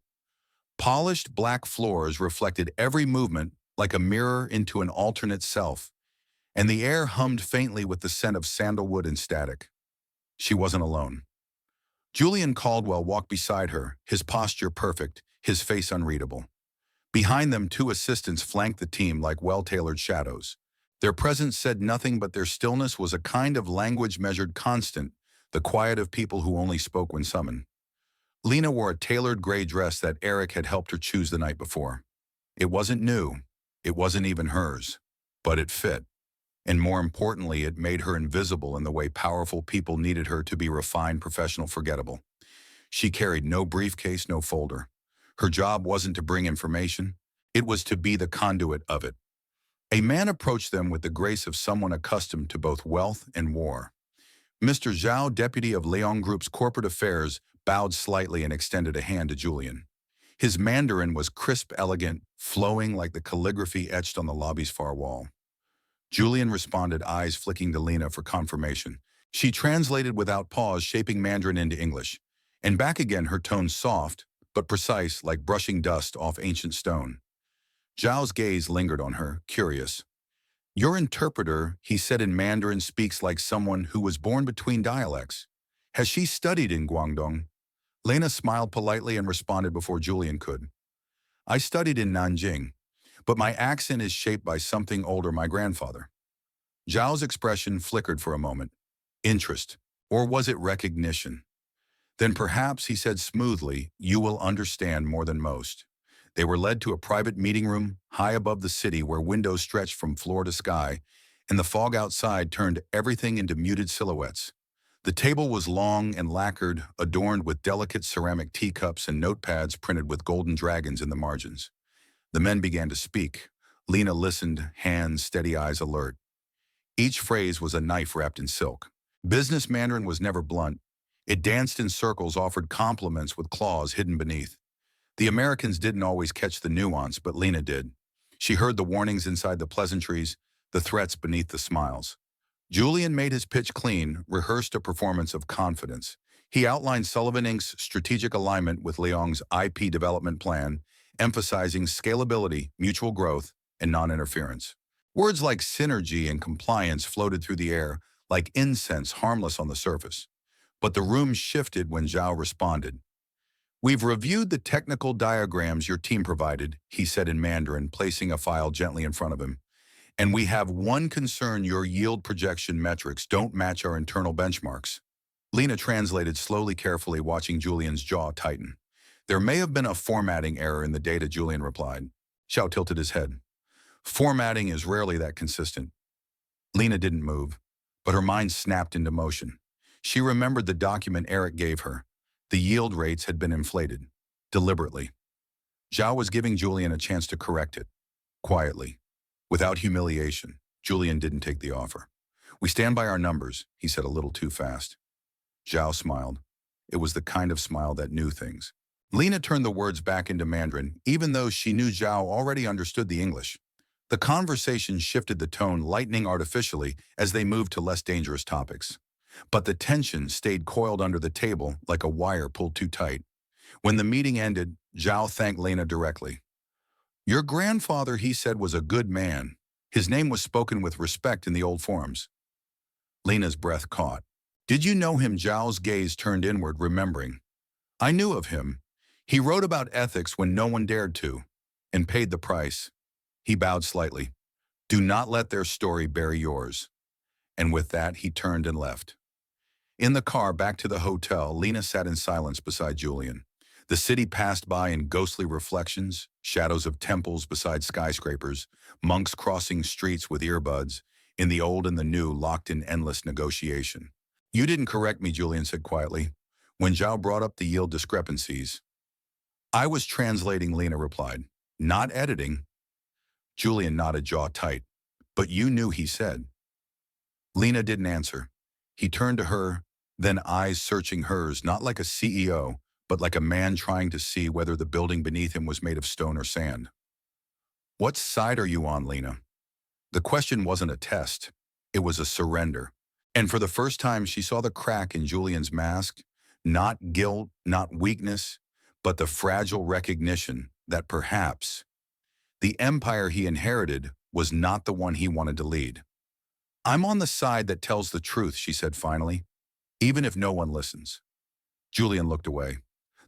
S1: Polished black floors reflected every movement like a mirror into an alternate self, and the air hummed faintly with the scent of sandalwood and static. She wasn't alone. Julian Caldwell walked beside her, his posture perfect, his face unreadable. Behind them, two assistants flanked the team like well-tailored shadows. Their presence said nothing, but their stillness was a kind of language measured constant, the quiet of people who only spoke when summoned. Lena wore a tailored gray dress that Eric had helped her choose the night before. It wasn't new. It wasn't even hers. But it fit. And more importantly, it made her invisible in the way powerful people needed her to be refined, professional, forgettable. She carried no briefcase, no folder. Her job wasn't to bring information. It was to be the conduit of it. A man approached them with the grace of someone accustomed to both wealth and war. Mr. Zhao, deputy of Leon Group's corporate affairs, bowed slightly and extended a hand to Julian. His Mandarin was crisp, elegant, flowing like the calligraphy etched on the lobby's far wall. Julian responded, eyes flicking to Lena for confirmation. She translated without pause, shaping Mandarin into English. And back again, her tone soft, but precise, like brushing dust off ancient stone. Zhao's gaze lingered on her, curious. Your interpreter, he said in Mandarin, speaks like someone who was born between dialects. Has she studied in Guangdong? Lena smiled politely and responded before Julian could. I studied in Nanjing, but my accent is shaped by something older, my grandfather. Zhao's expression flickered for a moment. Interest, or was it recognition? Then perhaps, he said smoothly, you will understand more than most. They were led to a private meeting room high above the city where windows stretched from floor to sky, and the fog outside turned everything into muted silhouettes. The table was long and lacquered, adorned with delicate ceramic teacups and notepads printed with golden dragons in the margins. The men began to speak. Lena listened, hands, steady eyes alert. Each phrase was a knife wrapped in silk. Business Mandarin was never blunt. It danced in circles, offered compliments with claws hidden beneath. The Americans didn't always catch the nuance, but Lena did. She heard the warnings inside the pleasantries, the threats beneath the smiles. Julian made his pitch clean, rehearsed a performance of confidence. He outlined Sullivan Inc.'s strategic alignment with Leong's IP development plan, emphasizing scalability, mutual growth, and non-interference. Words like synergy and compliance floated through the air like incense, harmless on the surface. But the room shifted when Zhao responded. We've reviewed the technical diagrams your team provided, he said in Mandarin, placing a file gently in front of him. And we have one concern: your yield projection metrics don't match our internal benchmarks. Lena translated slowly, carefully, watching Julian's jaw tighten. There may have been a formatting error in the data, Julian replied. Xiao tilted his head. Formatting is rarely that consistent. Lena didn't move, but her mind snapped into motion. She remembered the document Eric gave her. The yield rates had been inflated, deliberately. Zhao was giving Julian a chance to correct it, quietly, without humiliation. Julian didn't take the offer. We stand by our numbers, he said a little too fast. Zhao smiled. It was the kind of smile that knew things. Lena turned the words back into Mandarin, even though she knew Zhao already understood the English. The conversation shifted the tone, lightening artificially as they moved to less dangerous topics. But the tension stayed coiled under the table like a wire pulled too tight. When the meeting ended, Zhao thanked Lena directly. Your grandfather, he said, was a good man. His name was spoken with respect in the old forms. Lena's breath caught. Did you know him? Zhao's gaze turned inward, remembering. I knew of him. He wrote about ethics when no one dared to, and paid the price. He bowed slightly. Do not let their story bury yours. And with that, he turned and left. In the car back to the hotel, Lena sat in silence beside Julian. The city passed by in ghostly reflections, shadows of temples beside skyscrapers, monks crossing streets with earbuds, in the old and the new locked in endless negotiation. You didn't correct me, Julian said quietly, when Zhao brought up the yield discrepancies. I was translating, Lena replied, not editing. Julian nodded, jaw tight. But you knew, he said. Lena didn't answer. He turned to her, then eyes searching hers, not like a CEO, but like a man trying to see whether the building beneath him was made of stone or sand. What side are you on, Lena? The question wasn't a test. It was a surrender. And for the first time, she saw the crack in Julian's mask, not guilt, not weakness, but the fragile recognition that perhaps the empire he inherited was not the one he wanted to lead. I'm on the side that tells the truth, she said finally, even if no one listens. Julian looked away.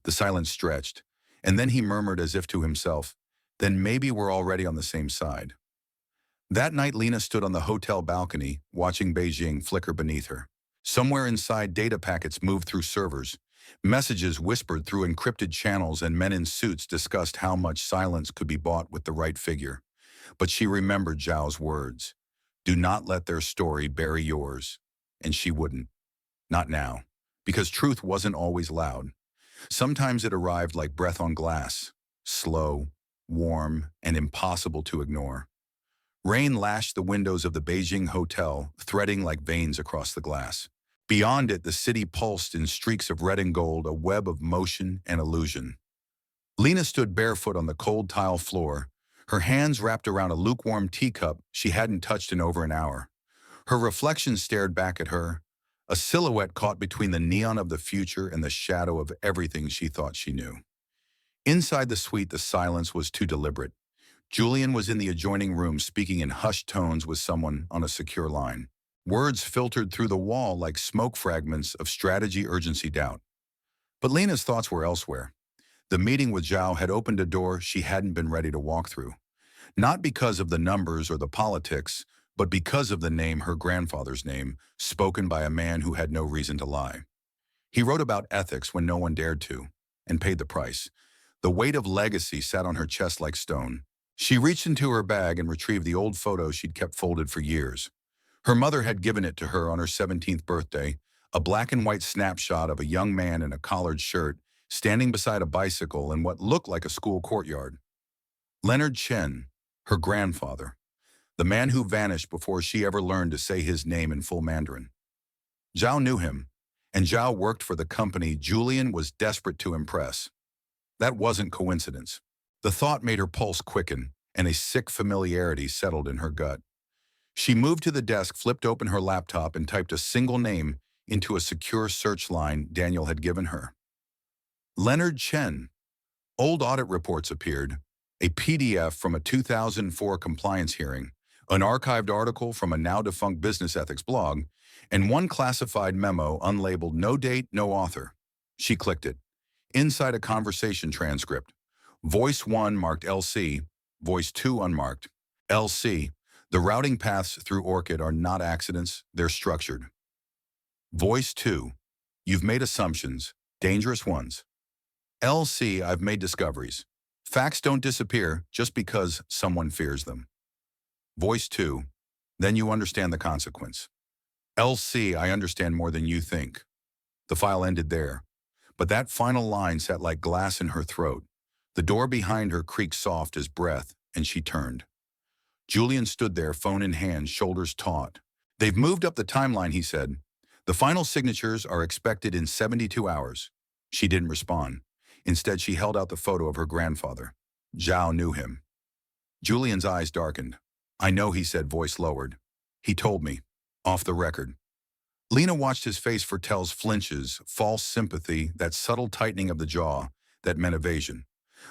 S1: The silence stretched, and then he murmured as if to himself, then maybe we're already on the same side. That night, Lena stood on the hotel balcony, watching Beijing flicker beneath her. Somewhere inside, data packets moved through servers. Messages whispered through encrypted channels, and men in suits discussed how much silence could be bought with the right figure. But she remembered Zhao's words. Do not let their story bury yours. And she wouldn't. Not now. Because truth wasn't always loud. Sometimes it arrived like breath on glass. Slow, warm, and impossible to ignore. Rain lashed the windows of the Beijing hotel, threading like veins across the glass. Beyond it, the city pulsed in streaks of red and gold, a web of motion and illusion. Lena stood barefoot on the cold tile floor, her hands wrapped around a lukewarm teacup she hadn't touched in over an hour. Her reflection stared back at her, a silhouette caught between the neon of the future and the shadow of everything she thought she knew. Inside the suite, the silence was too deliberate. Julian was in the adjoining room, speaking in hushed tones with someone on a secure line. Words filtered through the wall like smoke fragments of strategy, urgency, doubt. But Lena's thoughts were elsewhere. The meeting with Zhao had opened a door she hadn't been ready to walk through. Not because of the numbers or the politics, but because of the name, her grandfather's name, spoken by a man who had no reason to lie. He wrote about ethics when no one dared to, and paid the price. The weight of legacy sat on her chest like stone. She reached into her bag and retrieved the old photo she'd kept folded for years. Her mother had given it to her on her 17th birthday, a black and white snapshot of a young man in a collared shirt standing beside a bicycle in what looked like a school courtyard. Leonard Chen, her grandfather, the man who vanished before she ever learned to say his name in full Mandarin. Zhao knew him, and Zhao worked for the company Julian was desperate to impress. That wasn't coincidence. The thought made her pulse quicken, and a sick familiarity settled in her gut. She moved to the desk, flipped open her laptop, and typed a single name into a secure search line Daniel had given her. Leonard Chen. Old audit reports appeared, a PDF from a 2004 compliance hearing, an archived article from a now-defunct business ethics blog, and one classified memo unlabeled, no date, no author. She clicked it. Inside, a conversation transcript. Voice 1 marked LC, Voice 2 unmarked. LC, the routing paths through Orchid are not accidents, they're structured. Voice 2, You've made assumptions, dangerous ones. LC, I've made discoveries. Facts don't disappear just because someone fears them. Voice 2, then you understand the consequence. LC, I understand more than you think. The file ended there, but that final line sat like glass in her throat. The door behind her creaked soft as breath, and she turned. Julian stood there, phone in hand, shoulders taut. They've moved up the timeline, he said. The final signatures are expected in 72 hours. She didn't respond. Instead, she held out the photo of her grandfather. Zhao knew him. Julian's eyes darkened. I know, he said, voice lowered. He told me. Off the record. Lena watched his face for Tell's flinches, false sympathy, that subtle tightening of the jaw that meant evasion.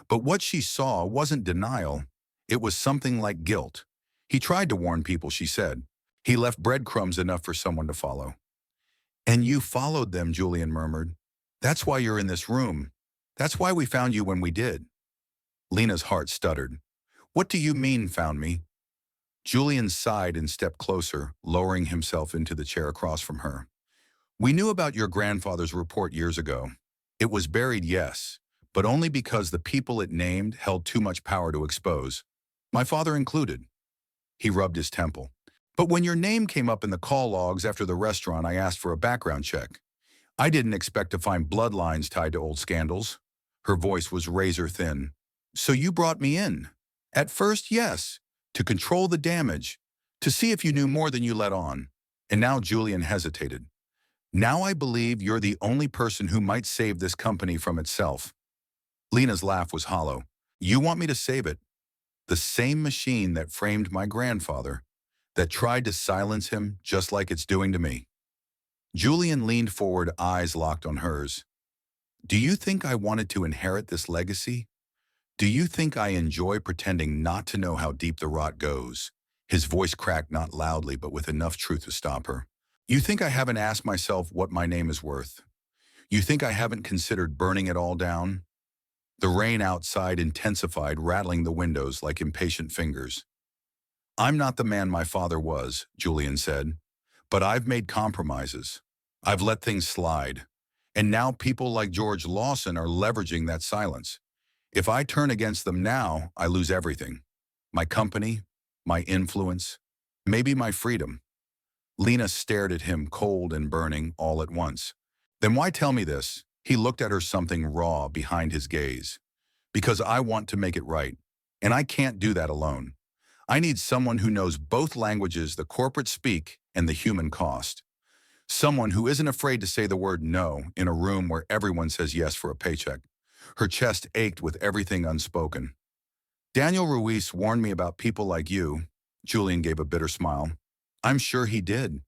S1: But what she saw wasn't denial. It was something like guilt. He tried to warn people, she said. He left breadcrumbs enough for someone to follow. And you followed them, Julian murmured. That's why you're in this room. That's why we found you when we did. Lena's heart stuttered. What do you mean, found me? Julian sighed and stepped closer, lowering himself into the chair across from her. We knew about your grandfather's report years ago. It was buried, yes, but only because the people it named held too much power to expose. My father included. He rubbed his temple. But when your name came up in the call logs after the restaurant, I asked for a background check. I didn't expect to find bloodlines tied to old scandals. Her voice was razor thin. So you brought me in. At first, yes, to control the damage, to see if you knew more than you let on. And now Julian hesitated. Now I believe you're the only person who might save this company from itself. Lena's laugh was hollow. You want me to save it? The same machine that framed my grandfather, that tried to silence him just like it's doing to me. Julian leaned forward, eyes locked on hers. Do you think I wanted to inherit this legacy? Do you think I enjoy pretending not to know how deep the rot goes? His voice cracked not loudly, but with enough truth to stop her. You think I haven't asked myself what my name is worth? You think I haven't considered burning it all down? The rain outside intensified, rattling the windows like impatient fingers. I'm not the man my father was, Julian said, but I've made compromises. I've let things slide. And now people like George Lawson are leveraging that silence. If I turn against them now, I lose everything. My company, my influence, maybe my freedom. Lena stared at him, cold and burning, all at once. Then why tell me this? He looked at her, something raw behind his gaze. Because I want to make it right, and I can't do that alone. I need someone who knows both languages, the corporate speak and the human cost. Someone who isn't afraid to say the word no in a room where everyone says yes for a paycheck. Her chest ached with everything unspoken. Daniel Ruiz warned me about people like you. Julian gave a bitter smile. I'm sure he did.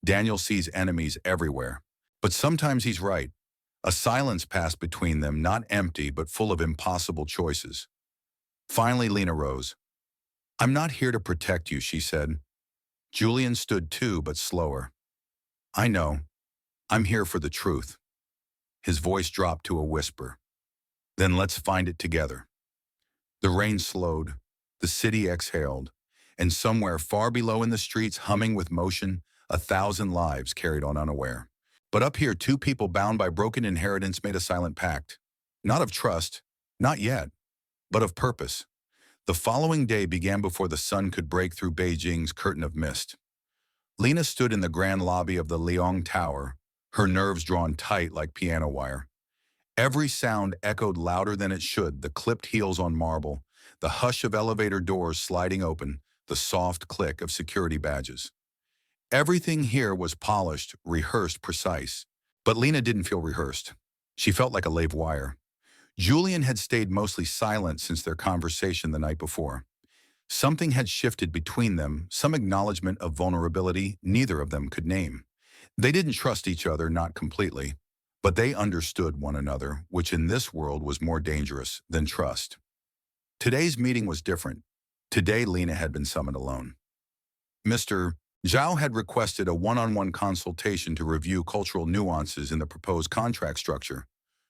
S1: Daniel sees enemies everywhere. But sometimes he's right. A silence passed between them, not empty, but full of impossible choices. Finally, Lena rose. I'm not here to protect you, she said. Julian stood too, but slower. I know. I'm here for the truth. His voice dropped to a whisper. Then let's find it together. The rain slowed. The city exhaled. And somewhere far below in the streets, humming with motion, 1,000 lives carried on unaware. But up here, two people bound by broken inheritance made a silent pact. Not of trust, not yet, but of purpose. The following day began before the sun could break through Beijing's curtain of mist. Lena stood in the grand lobby of the Liang Tower, her nerves drawn tight like piano wire. Every sound echoed louder than it should, the clipped heels on marble, the hush of elevator doors sliding open, the soft click of security badges. Everything here was polished, rehearsed, precise. But Lena didn't feel rehearsed. She felt like a live wire. Julian had stayed mostly silent since their conversation the night before. Something had shifted between them, some acknowledgement of vulnerability neither of them could name. They didn't trust each other, not completely, but they understood one another, which in this world was more dangerous than trust. Today's meeting was different. Today, Lena had been summoned alone. Mr. Zhao had requested a one-on-one consultation to review cultural nuances in the proposed contract structure.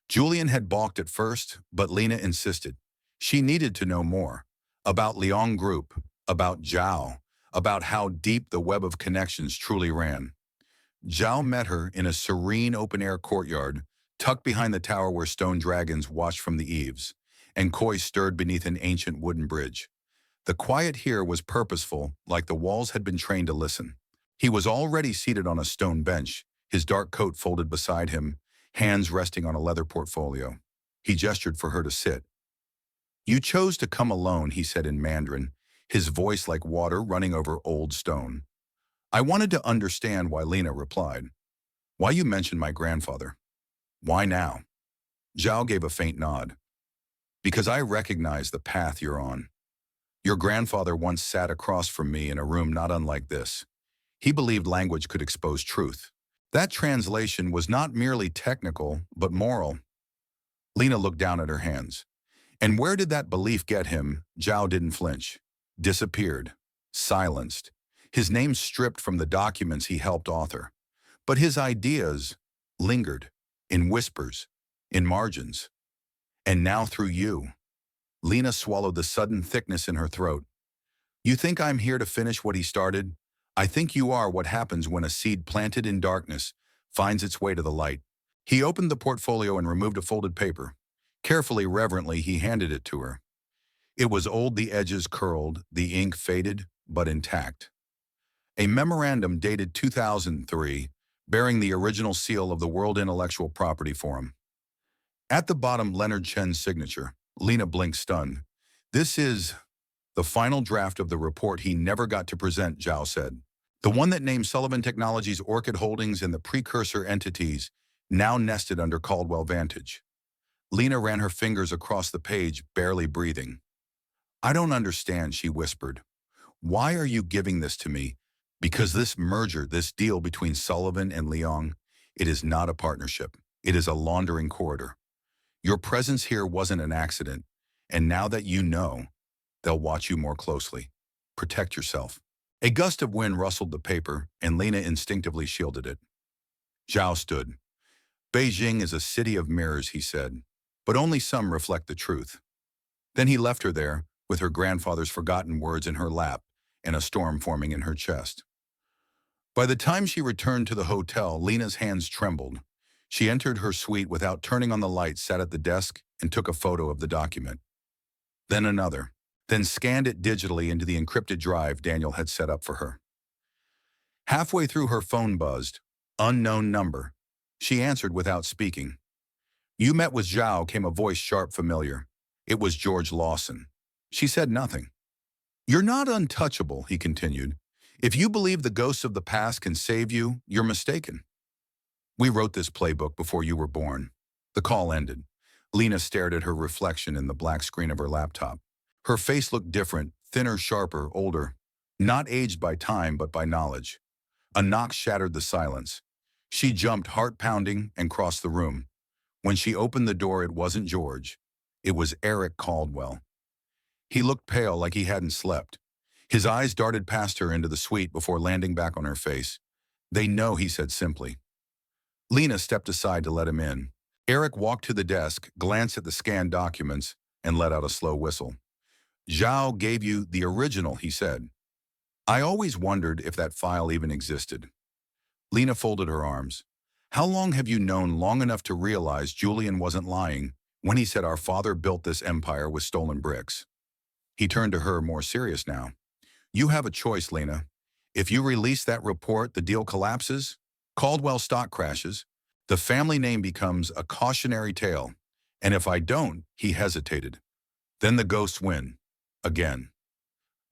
S1: Julian had balked at first, but Lena insisted. She needed to know more about Liang Group, about Zhao, about how deep the web of connections truly ran. Zhao met her in a serene open-air courtyard, tucked behind the tower where stone dragons watched from the eaves, and koi stirred beneath an ancient wooden bridge. The quiet here was purposeful, like the walls had been trained to listen. He was already seated on a stone bench, his dark coat folded beside him, hands resting on a leather portfolio. He gestured for her to sit. "You chose to come alone," he said in Mandarin, his voice like water running over old stone. "I wanted to understand why," Lena replied. "Why you mentioned my grandfather? Why now?" Zhao gave a faint nod. "Because I recognize the path you're on. Your grandfather once sat across from me in a room not unlike this. He believed language could expose truth. That translation was not merely technical, but moral." Lena looked down at her hands. And where did that belief get him? Zhao didn't flinch. Disappeared. Silenced. His name stripped from the documents he helped author. But his ideas lingered. In whispers. In margins. And now through you. Lena swallowed the sudden thickness in her throat. "You think I'm here to finish what he started? I think you are what happens when a seed planted in darkness finds its way to the light." He opened the portfolio and removed a folded paper. Carefully, reverently, he handed it to her. It was old, the edges curled, the ink faded, but intact. A memorandum dated 2003, bearing the original seal of the World Intellectual Property Forum. At the bottom, Leonard Chen's signature. Lena blinked, stunned. "This is the final draft of the report he never got to present," Zhao said. "The one that named Sullivan Technologies, Orchid Holdings, and the precursor entities now nested under Caldwell Vantage." Lena ran her fingers across the page, barely breathing. "I don't understand," she whispered. "Why are you giving this to me? Because this merger, this deal between Sullivan and Leong, it is not a partnership. It is a laundering corridor. Your presence here wasn't an accident, and now that you know, they'll watch you more closely. Protect yourself." A gust of wind rustled the paper, and Lena instinctively shielded it. Zhao stood. "Beijing is a city of mirrors," he said, "but only some reflect the truth." Then he left her there, with her grandfather's forgotten words in her lap and a storm forming in her chest. By the time she returned to the hotel, Lena's hands trembled. She entered her suite without turning on the light, sat at the desk, and took a photo of the document. Then another. Then scanned it digitally into the encrypted drive Daniel had set up for her. Halfway through, her phone buzzed. Unknown number. She answered without speaking. "You met with Zhao," came a voice sharp, familiar. It was George Lawson. She said nothing. "You're not untouchable," he continued. "If you believe the ghosts of the past can save you, you're mistaken. We wrote this playbook before you were born." The call ended. Lena stared at her reflection in the black screen of her laptop. Her face looked different, thinner, sharper, older. Not aged by time, but by knowledge. A knock shattered the silence. She jumped, heart pounding, and crossed the room. When she opened the door, it wasn't George. It was Eric Caldwell. He looked pale, like he hadn't slept. His eyes darted past her into the suite before landing back on her face. "They know," he said simply. Lena stepped aside to let him in. Eric walked to the desk, glanced at the scanned documents, and let out a slow whistle. "Zhao gave you the original," he said. "I always wondered if that file even existed." Lena folded her arms. "How long have you known long enough to realize Julian wasn't lying when he said our father built this empire with stolen bricks?" He turned to her, more serious now. "You have a choice, Lena. If you release that report, the deal collapses. Caldwell stock crashes. The family name becomes a cautionary tale. And if I don't," he hesitated, "then the ghosts win. Again."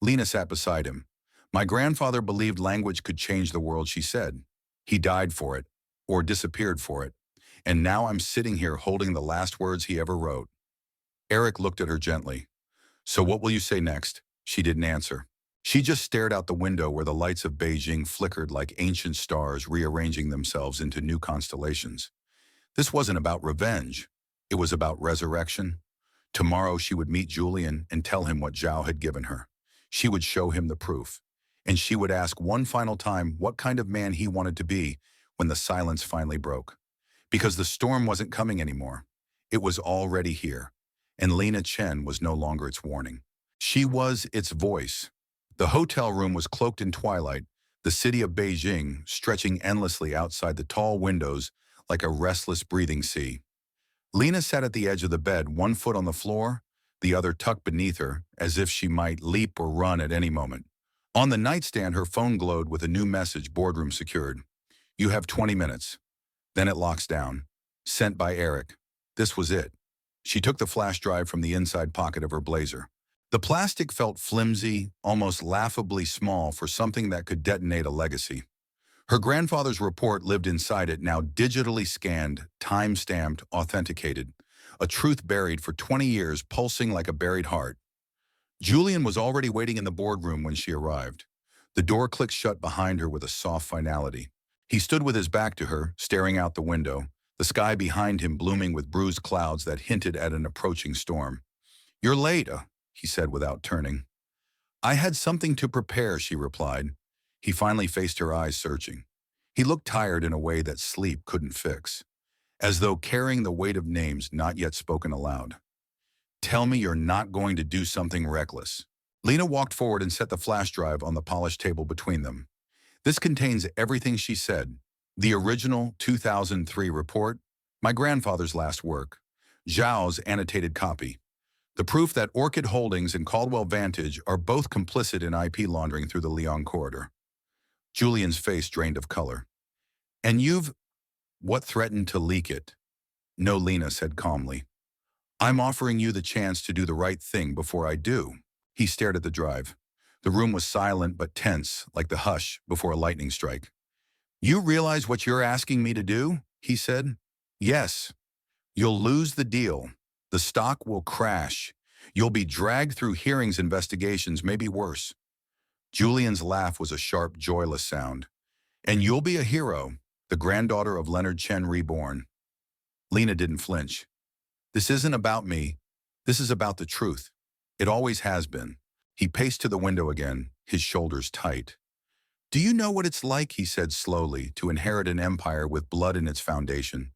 S1: Lena sat beside him. "My grandfather believed language could change the world," she said. "He died for it, or disappeared for it. And now I'm sitting here holding the last words he ever wrote." Eric looked at her gently. "So what will you say next?" She didn't answer. She just stared out the window where the lights of Beijing flickered like ancient stars rearranging themselves into new constellations. This wasn't about revenge. It was about resurrection. Tomorrow she would meet Julian and tell him what Zhao had given her. She would show him the proof. And she would ask one final time what kind of man he wanted to be when the silence finally broke. Because the storm wasn't coming anymore. It was already here. And Lena Chen was no longer its warning. She was its voice. The hotel room was cloaked in twilight, The city of Beijing stretching endlessly outside the tall windows like a restless breathing sea. Lena sat at the edge of the bed, one foot on the floor, the other tucked beneath her, as if she might leap or run at any moment. On the nightstand, her phone glowed with a new message, boardroom secured. You have 20 minutes. Then it locks down. Sent by Eric. This was it. She took the flash drive from the inside pocket of her blazer. The plastic felt flimsy, almost laughably small for something that could detonate a legacy. Her grandfather's report lived inside it, now digitally scanned, time-stamped, authenticated. A truth buried for 20 years, pulsing like a buried heart. Julian was already waiting in the boardroom when she arrived. The door clicked shut behind her with a soft finality. He stood with his back to her, staring out the window, the sky behind him blooming with bruised clouds that hinted at an approaching storm. You're late, he said without turning. I had something to prepare, she replied. He finally faced her eyes, searching. He looked tired in a way that sleep couldn't fix, as though carrying the weight of names not yet spoken aloud. Tell me you're not going to do something reckless. Lena walked forward and set the flash drive on the polished table between them. This contains everything she said. The original 2003 report, my grandfather's last work, Zhao's annotated copy, the proof that Orchid Holdings and Caldwell Vantage are both complicit in IP laundering through the Lyon corridor. Julian's face drained of color. And what threatened to leak it? No, Lena said calmly. I'm offering you the chance to do the right thing before I do. He stared at the drive. The room was silent but tense, like the hush before a lightning strike. You realize what you're asking me to do? He said. Yes. You'll lose the deal. The stock will crash. You'll be dragged through hearings, investigations, maybe worse. Julian's laugh was a sharp, joyless sound. And you'll be a hero, the granddaughter of Leonard Chen reborn. Lena didn't flinch. This isn't about me. This is about the truth. It always has been. He paced to the window again, his shoulders tight. Do you know what it's like, he said slowly, to inherit an empire with blood in its foundation?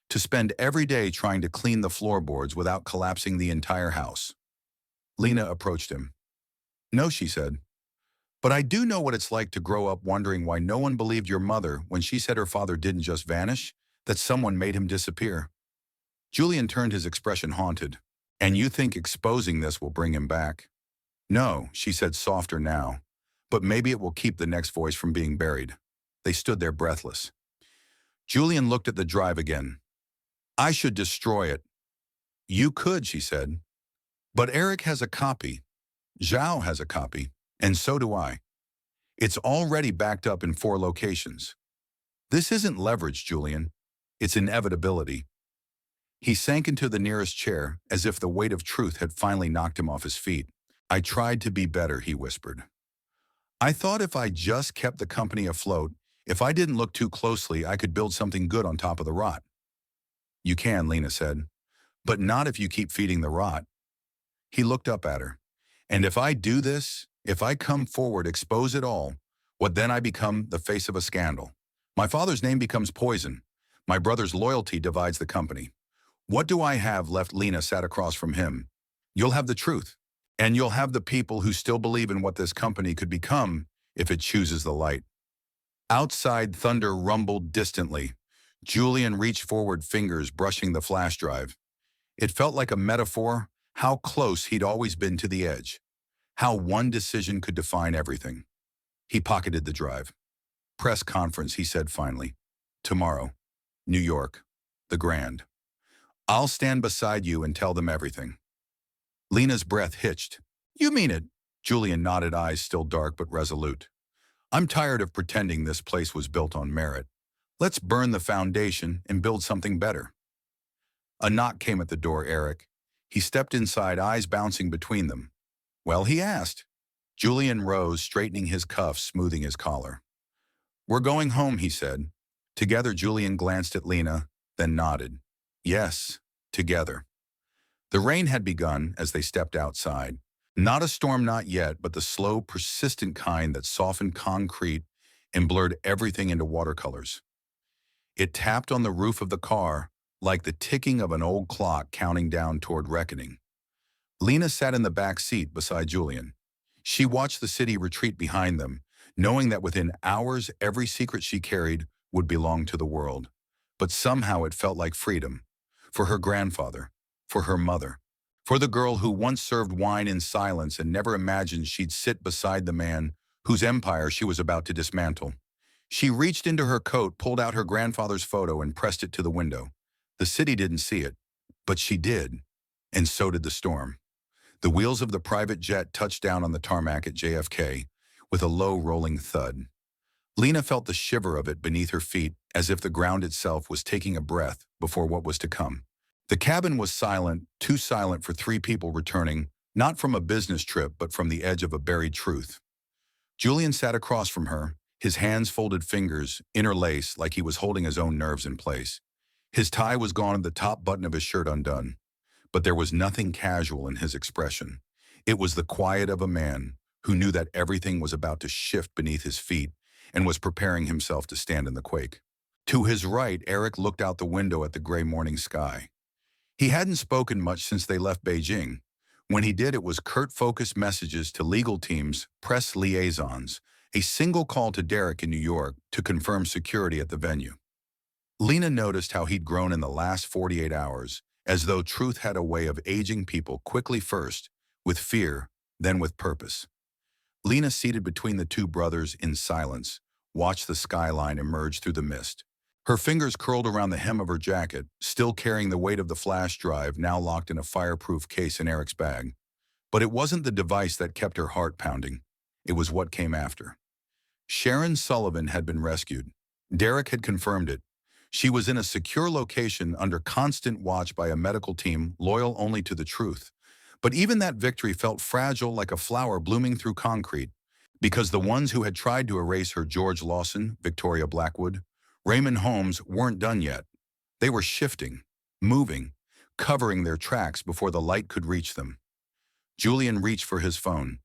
S1: To spend every day trying to clean the floorboards without collapsing the entire house. Lena approached him. No, she said. But I do know what it's like to grow up wondering why no one believed your mother when she said her father didn't just vanish, that someone made him disappear. Julian turned, his expression haunted. And you think exposing this will bring him back? No, she said softer now. But maybe it will keep the next voice from being buried. They stood there breathless. Julian looked at the drive again. I should destroy it. You could, she said. But Eric has a copy. Zhao has a copy. And so do I. It's already backed up in 4 locations. This isn't leverage, Julian. It's inevitability. He sank into the nearest chair, as if the weight of truth had finally knocked him off his feet. I tried to be better, he whispered. I thought if I just kept the company afloat, if I didn't look too closely, I could build something good on top of the rot. You can, Lena said. But not if you keep feeding the rot. He looked up at her. And if I do this, if I come forward, expose it all, what then? I become the face of a scandal. My father's name becomes poison. My brother's loyalty divides the company. What do I have left? Lena sat across from him. You'll have the truth. And you'll have the people who still believe in what this company could become if it chooses the light. Outside, thunder rumbled distantly. Julian reached forward, fingers brushing the flash drive. It felt like a metaphor, how close he'd always been to the edge. How one decision could define everything. He pocketed the drive. Press conference, he said finally. Tomorrow. New York. The Grand. I'll stand beside you and tell them everything. Lena's breath hitched. You mean it? Julian nodded, eyes still dark but resolute. I'm tired of pretending this place was built on merit. Let's burn the foundation and build something better. A knock came at the door. Eric. He stepped inside, eyes bouncing between them. Well, he asked. Julian rose, straightening his cuffs, smoothing his collar. We're going home, he said. Together, Julian glanced at Lena, then nodded. Yes, together. The rain had begun as they stepped outside. Not a storm, not yet, but the slow, persistent kind that softened concrete and blurred everything into watercolors. It tapped on the roof of the car like the ticking of an old clock counting down toward reckoning. Lena sat in the back seat beside Julian. She watched the city retreat behind them, knowing that within hours every secret she carried would belong to the world. But somehow it felt like freedom. For her grandfather, for her mother, for the girl who once served wine in silence and never imagined she'd sit beside the man whose empire she was about to dismantle. She reached into her coat, pulled out her grandfather's photo, and pressed it to the window. The city didn't see it, but she did, and so did the storm. The wheels of the private jet touched down on the tarmac at JFK with a low rolling thud. Lena felt the shiver of it beneath her feet, as if the ground itself was taking a breath before what was to come. The cabin was silent, too silent for three people returning, not from a business trip but from the edge of a buried truth. Julian sat across from her, his hands folded, fingers interlaced like he was holding his own nerves in place. His tie was gone and the top button of his shirt undone. But there was nothing casual in his expression. It was the quiet of a man who knew that everything was about to shift beneath his feet and was preparing himself to stand in the quake. To his right, Eric looked out the window at the gray morning sky. He hadn't spoken much since they left Beijing. When he did, it was curt, focused messages to legal teams, press liaisons, a single call to Derek in New York to confirm security at the venue. Lena noticed how he'd grown in the last 48 hours, as though truth had a way of aging people quickly, first with fear, then with purpose. Lena, seated between the two brothers in silence, watched the skyline emerge through the mist. Her fingers curled around the hem of her jacket, still carrying the weight of the flash drive now locked in a fireproof case in Eric's bag. But it wasn't the device that kept her heart pounding. It was what came after. Sharon Sullivan had been rescued. Derek had confirmed it. She was in a secure location under constant watch by a medical team loyal only to the truth. But even that victory felt fragile, like a flower blooming through concrete, because the ones who had tried to erase her, George Lawson, Victoria Blackwood, Raymond Holmes, weren't done yet. They were shifting, moving, covering their tracks before the light could reach them. Julian reached for his phone.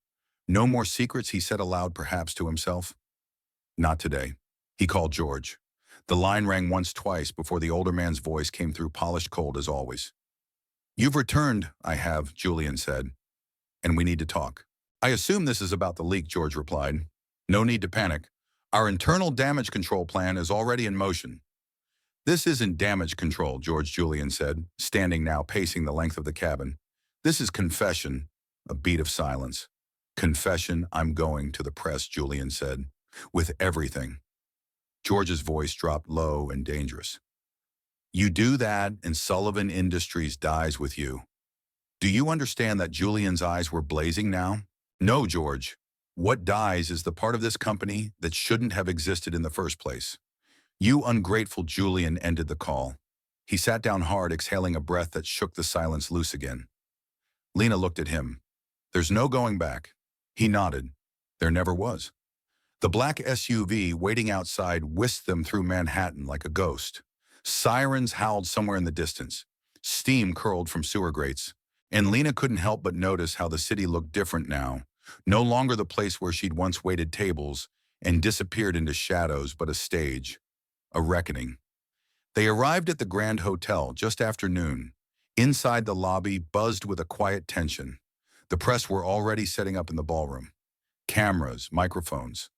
S1: No more secrets, he said aloud, perhaps to himself. Not today. He called George. The line rang once, twice, before the older man's voice came through, polished cold as always. "You've returned." "I have," Julian said. "And we need to talk." "I assume this is about the leak," George replied. "No need to panic. Our internal damage control plan is already in motion." "This isn't damage control," Julian said, standing now, pacing the length of the cabin. "This is confession." A beat of silence. "Confession, I'm going to the press," Julian said. "With everything." George's voice dropped low and dangerous. "You do that, and Sullivan Industries dies with you." "Do you understand that?" Julian's eyes were blazing now. "No, George. What dies is the part of this company that shouldn't have existed in the first place." "You ungrateful," Julian ended the call. He sat down hard, exhaling a breath that shook the silence loose again. Lena looked at him. "There's no going back." He nodded. There never was. The black SUV waiting outside whisked them through Manhattan like a ghost. Sirens howled somewhere in the distance. Steam curled from sewer grates. And Lena couldn't help but notice how the city looked different now. No longer the place where she'd once waited tables and disappeared into shadows, but a stage. A reckoning. They arrived at the Grand Hotel just after noon. Inside, the lobby buzzed with a quiet tension. The press were already setting up in the ballroom. Cameras, microphones.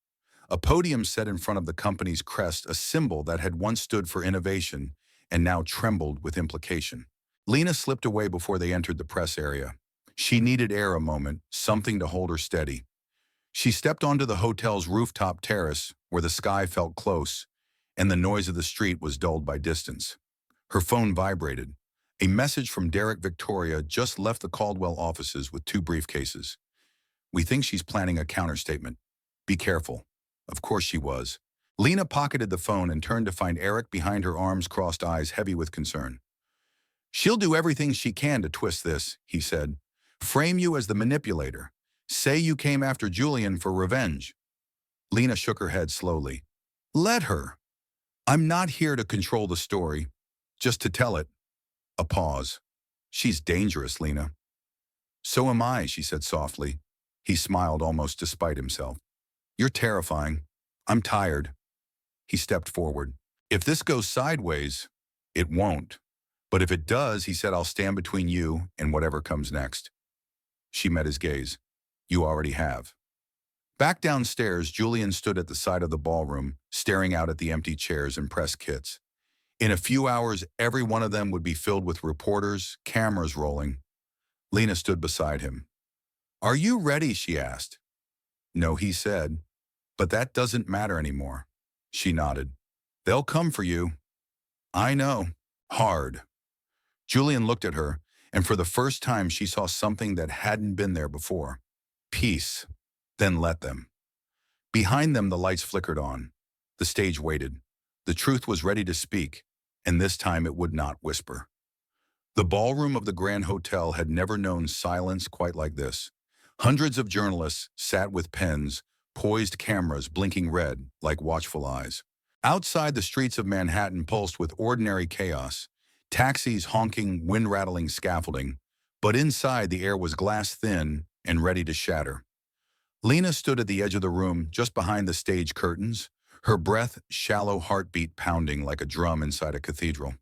S1: A podium set in front of the company's crest, a symbol that had once stood for innovation and now trembled with implication. Lena slipped away before they entered the press area. She needed air a moment, something to hold her steady. She stepped onto the hotel's rooftop terrace, where the sky felt close, and the noise of the street was dulled by distance. Her phone vibrated. A message from Derek. "Victoria just left the Caldwell offices with 2 briefcases. We think she's planning a counterstatement. Be careful." Of course she was. Lena pocketed the phone and turned to find Eric behind her, arms crossed, eyes heavy with concern. "She'll do everything she can to twist this," he said. "Frame you as the manipulator. Say you came after Julian for revenge." Lena shook her head slowly. "Let her. I'm not here to control the story, just to tell it." A pause. "She's dangerous, Lena." "So am I," she said softly. He smiled almost despite himself. "You're terrifying. I'm tired." He stepped forward. "If this goes sideways, it won't. But if it does," he said, "I'll stand between you and whatever comes next." She met his gaze. "You already have." Back downstairs, Julian stood at the side of the ballroom, staring out at the empty chairs and press kits. In a few hours, every one of them would be filled with reporters, cameras rolling. Lena stood beside him. "Are you ready?" she asked. "No," he said. "But that doesn't matter anymore." She nodded. "They'll come for you." "I know." Hard. Julian looked at her, and for the first time she saw something that hadn't been there before. Peace. Then let them. Behind them the lights flickered on. The stage waited. The truth was ready to speak, and this time it would not whisper. The ballroom of the Grand Hotel had never known silence quite like this. Hundreds of journalists sat with pens, poised cameras blinking red like watchful eyes. Outside, the streets of Manhattan pulsed with ordinary chaos, taxis honking, wind-rattling scaffolding, but inside the air was glass-thin and ready to shatter. Lena stood at the edge of the room, just behind the stage curtains, her breath shallow heartbeat pounding like a drum inside a cathedral.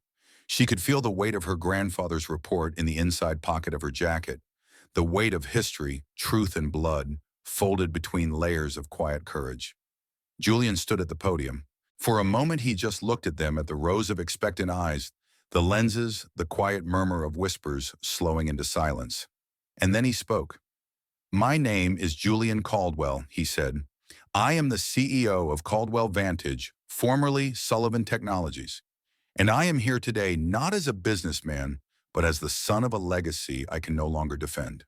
S1: She could feel the weight of her grandfather's report in the inside pocket of her jacket, the weight of history, truth and blood, folded between layers of quiet courage. Julian stood at the podium. For a moment he just looked at them, at the rows of expectant eyes, the lenses, the quiet murmur of whispers slowing into silence. And then he spoke. "My name is Julian Caldwell," he said. "I am the CEO of Caldwell Vantage, formerly Sullivan Technologies. And I am here today not as a businessman, but as the son of a legacy I can no longer defend."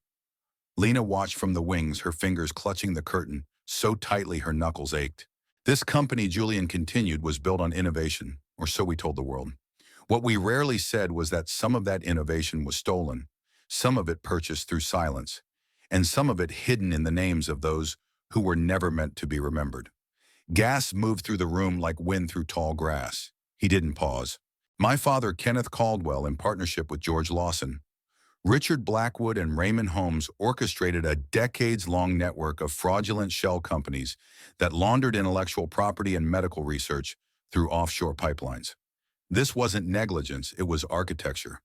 S1: Lena watched from the wings, her fingers clutching the curtain so tightly her knuckles ached. This company, Julian continued, was built on innovation, or so we told the world. What we rarely said was that some of that innovation was stolen, some of it purchased through silence, and some of it hidden in the names of those who were never meant to be remembered. Gas moved through the room like wind through tall grass. He didn't pause. "My father, Kenneth Caldwell, in partnership with George Lawson, Richard Blackwood, and Raymond Holmes, orchestrated a decades-long network of fraudulent shell companies that laundered intellectual property and medical research through offshore pipelines. This wasn't negligence, it was architecture.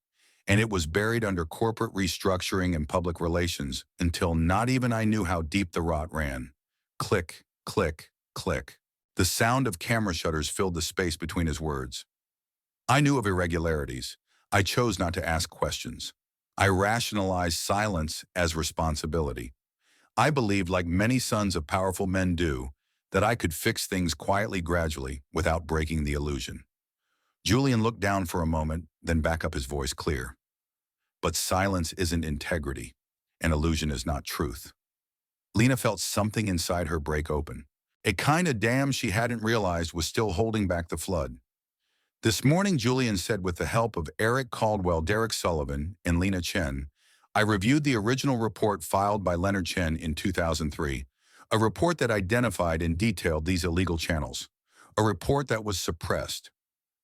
S1: And it was buried under corporate restructuring and public relations until not even I knew how deep the rot ran." Click, click, click. The sound of camera shutters filled the space between his words. I knew of irregularities. I chose not to ask questions. I rationalized silence as responsibility. I believed, like many sons of powerful men do, that I could fix things quietly, gradually, without breaking the illusion. Julian looked down for a moment, then back up, his voice clear. "But silence isn't integrity. An illusion is not truth." Lena felt something inside her break open. A kind of dam she hadn't realized was still holding back the flood. "This morning," Julian said, "with the help of Eric Caldwell, Derek Sullivan, and Lena Chen, I reviewed the original report filed by Leonard Chen in 2003, a report that identified and detailed these illegal channels, a report that was suppressed.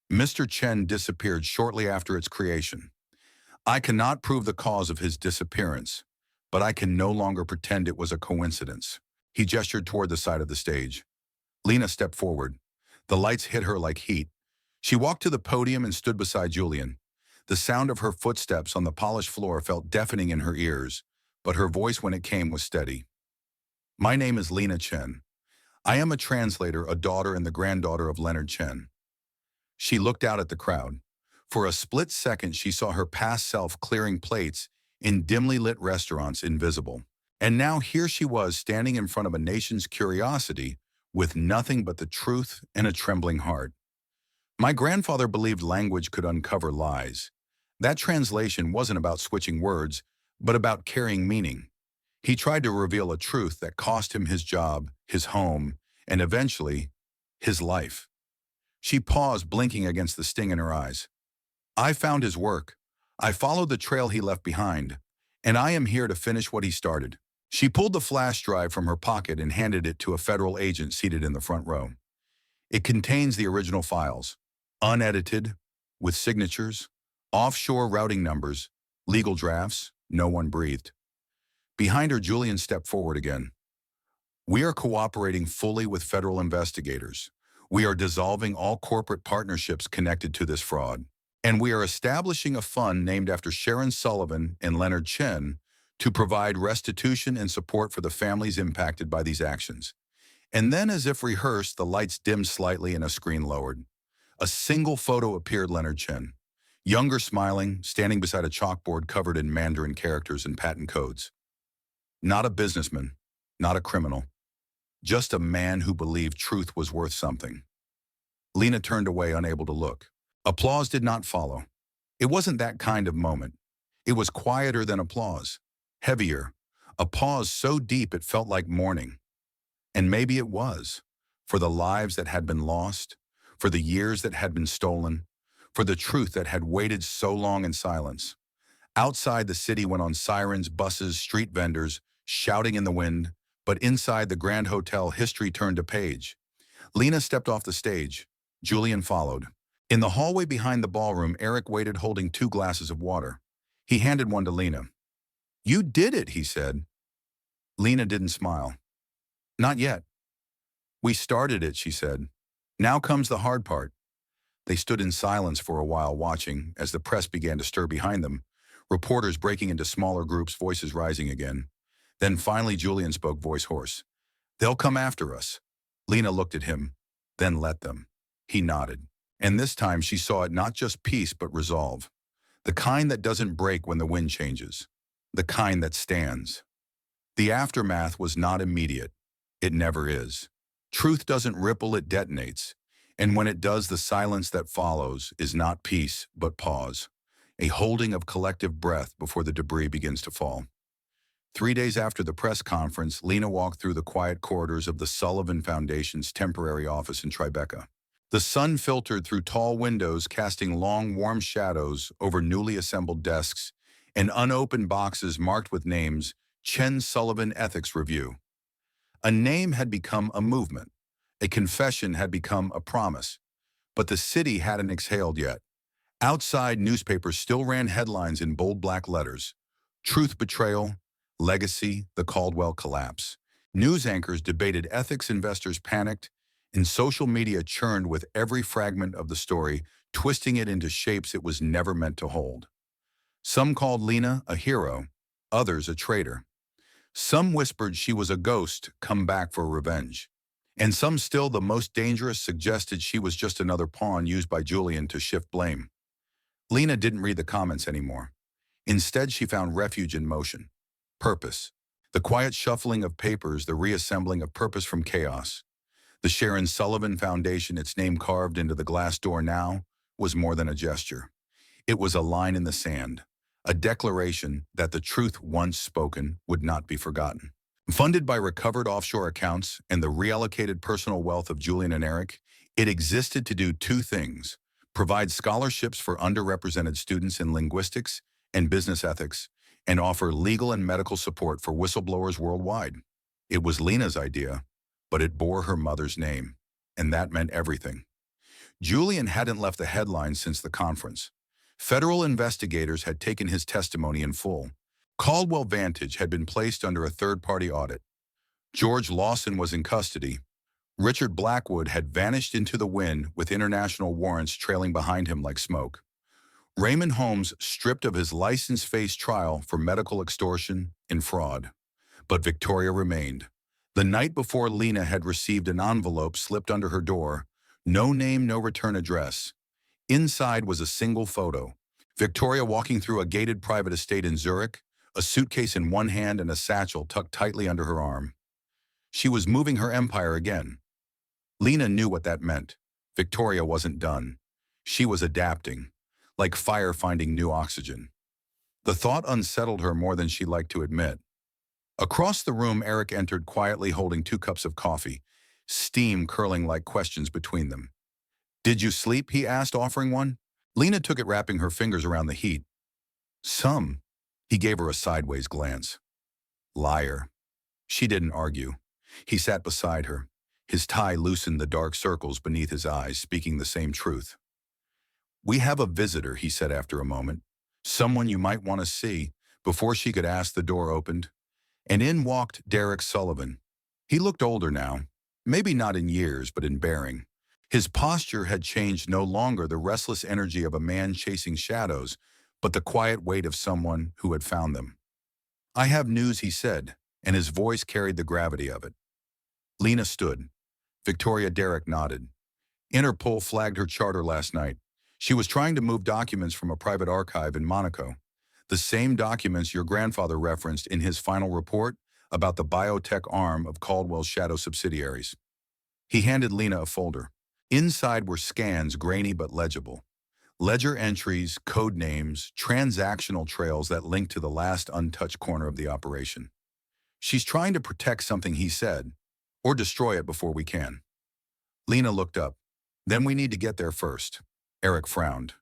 S1: Mr. Chen disappeared shortly after its creation. I cannot prove the cause of his disappearance, but I can no longer pretend it was a coincidence." He gestured toward the side of the stage. Lena stepped forward. The lights hit her like heat. She walked to the podium and stood beside Julian. The sound of her footsteps on the polished floor felt deafening in her ears, but her voice, when it came, was steady. "My name is Lena Chen. I am a translator, a daughter and the granddaughter of Leonard Chen." She looked out at the crowd. For a split second, she saw her past self clearing plates in dimly lit restaurants, invisible. And now here she was, standing in front of a nation's curiosity, with nothing but the truth and a trembling heart. "My grandfather believed language could uncover lies. That translation wasn't about switching words, but about carrying meaning. He tried to reveal a truth that cost him his job, his home, and eventually, his life." She paused, blinking against the sting in her eyes. "I found his work. I followed the trail he left behind, and I am here to finish what he started." She pulled the flash drive from her pocket and handed it to a federal agent seated in the front row. "It contains the original files, unedited, with signatures, offshore routing numbers, legal drafts." No one breathed. Behind her, Julian stepped forward again. "We are cooperating fully with federal investigators. We are dissolving all corporate partnerships connected to this fraud. And we are establishing a fund named after Sharon Sullivan and Leonard Chen to provide restitution and support for the families impacted by these actions. And then, as if rehearsed, the lights dimmed slightly and a screen lowered. A single photo appeared: Leonard Chen, younger, smiling, standing beside a chalkboard covered in Mandarin characters and patent codes. Not a businessman, not a criminal, just a man who believed truth was worth something. Lena turned away, unable to look. Applause did not follow. It wasn't that kind of moment. It was quieter than applause, heavier, a pause so deep it felt like mourning. And maybe it was, for the lives that had been lost, for the years that had been stolen, for the truth that had waited so long in silence. Outside, the city went on: sirens, buses, street vendors, shouting in the wind. But inside the Grand Hotel, history turned a page. Lena stepped off the stage. Julian followed. In the hallway behind the ballroom, Eric waited, holding 2 glasses of water. He handed one to Lena. "You did it," he said. Lena didn't smile. "Not yet." "We started it," she said. "Now comes the hard part." They stood in silence for a while, watching as the press began to stir behind them, reporters breaking into smaller groups, voices rising again. Then finally Julian spoke, voice hoarse. "They'll come after us." Lena looked at him. "Then let them." He nodded. And this time she saw it: not just peace, but resolve. The kind that doesn't break when the wind changes. The kind that stands. The aftermath was not immediate. It never is. Truth doesn't ripple, it detonates. And when it does, the silence that follows is not peace, but pause. A holding of collective breath before the debris begins to fall. 3 days after the press conference, Lena walked through the quiet corridors of the Sullivan Foundation's temporary office in Tribeca. The sun filtered through tall windows, casting long, warm shadows over newly assembled desks and unopened boxes marked with names: Chen Sullivan Ethics Review. A name had become a movement. A confession had become a promise. But the city hadn't exhaled yet. Outside, newspapers still ran headlines in bold black letters: Truth Betrayal, Legacy, the Caldwell Collapse. News anchors debated ethics, investors panicked, and social media churned with every fragment of the story, twisting it into shapes it was never meant to hold. Some called Lena a hero, others a traitor. Some whispered she was a ghost come back for revenge. And some, still the most dangerous, suggested she was just another pawn used by Julian to shift blame. Lena didn't read the comments anymore. Instead, she found refuge in motion. Purpose. The quiet shuffling of papers, the reassembling of purpose from chaos. The Sharon Sullivan Foundation, its name carved into the glass door now, was more than a gesture. It was a line in the sand, a declaration that the truth once spoken would not be forgotten. Funded by recovered offshore accounts and the reallocated personal wealth of Julian and Eric, it existed to do 2 things: provide scholarships for underrepresented students in linguistics and business ethics, and offer legal and medical support for whistleblowers worldwide. It was Lena's idea, but it bore her mother's name, and that meant everything. Julian hadn't left the headlines since the conference. Federal investigators had taken his testimony in full. Caldwell Vantage had been placed under a third-party audit. George Lawson was in custody. Richard Blackwood had vanished into the wind with international warrants trailing behind him like smoke. Raymond Holmes stripped of his license faced trial for medical extortion and fraud. But Victoria remained. The night before, Lena had received an envelope slipped under her door. No name, no return address. Inside was a single photo. Victoria walking through a gated private estate in Zurich, a suitcase in one hand and a satchel tucked tightly under her arm. She was moving her empire again. Lena knew what that meant. Victoria wasn't done. She was adapting, like fire finding new oxygen. The thought unsettled her more than she liked to admit. Across the room, Eric entered quietly, holding 2 cups of coffee, steam curling like questions between them. "Did you sleep?" he asked, offering one. Lena took it, wrapping her fingers around the heat. "Some." He gave her a sideways glance. "Liar." She didn't argue. He sat beside her. His tie loosened the dark circles beneath his eyes, speaking the same truth. "We have a visitor," he said after a moment. "Someone you might want to see." Before she could ask, the door opened, and in walked Derek Sullivan. He looked older now, maybe not in years, but in bearing. His posture had changed, no longer the restless energy of a man chasing shadows, but the quiet weight of someone who had found them. I have news, he said, and his voice carried the gravity of it. Lena stood. Victoria Derrick nodded. Interpol flagged her charter last night. She was trying to move documents from a private archive in Monaco. The same documents your grandfather referenced in his final report about the biotech arm of Caldwell's shadow subsidiaries. He handed Lena a folder. Inside were scans, grainy but legible. Ledger entries, code names, transactional trails that linked to the last untouched corner of the operation. She's trying to protect something, he said, or destroy it before we can. Lena looked up. Then we need to get there first. Eric frowned.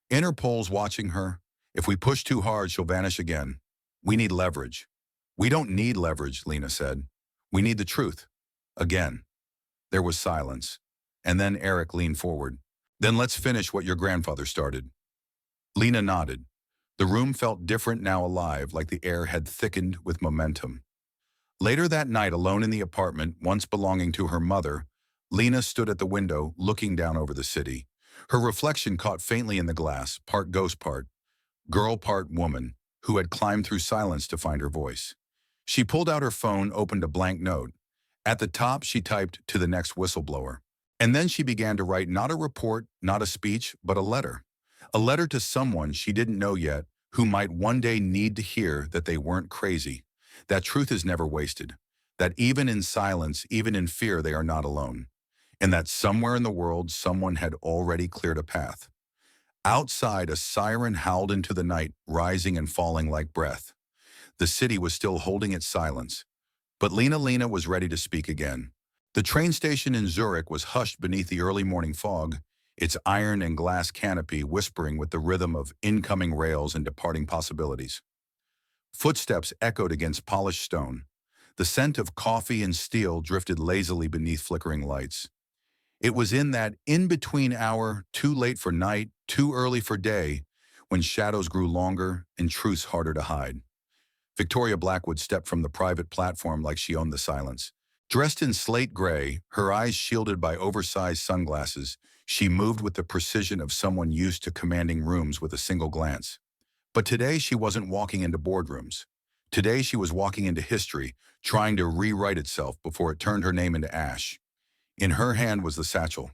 S1: Interpol's watching her. If we push too hard, she'll vanish again. We need leverage. We don't need leverage, Lena said. We need the truth. Again. There was silence. And then Eric leaned forward. Then let's finish what your grandfather started. Lena nodded. The room felt different, now alive, like the air had thickened with momentum. Later that night, alone in the apartment once belonging to her mother, Lena stood at the window, looking down over the city. Her reflection caught faintly in the glass, part ghost, part girl, part woman, who had climbed through silence to find her voice. She pulled out her phone, opened a blank note. At the top, she typed, "To the next whistleblower." And then she began to write not a report, not a speech, but a letter. A letter to someone she didn't know yet, who might one day need to hear that they weren't crazy, that truth is never wasted, that even in silence, even in fear, they are not alone, and that somewhere in the world, someone had already cleared a path. Outside, a siren howled into the night, rising and falling like breath. The city was still holding its silence. But Lena was ready to speak again. The train station in Zurich was hushed beneath the early morning fog, its iron and glass canopy whispering with the rhythm of incoming rails and departing possibilities. Footsteps echoed against polished stone. The scent of coffee and steel drifted lazily beneath flickering lights. It was in that in-between hour, too late for night, too early for day, when shadows grew longer and truths harder to hide. Victoria Blackwood stepped from the private platform like she owned the silence. Dressed in slate gray, her eyes shielded by oversized sunglasses, she moved with the precision of someone used to commanding rooms with a single glance. But today she wasn't walking into boardrooms. Today she was walking into history, trying to rewrite itself before it turned her name into ash. In her hand was the satchel,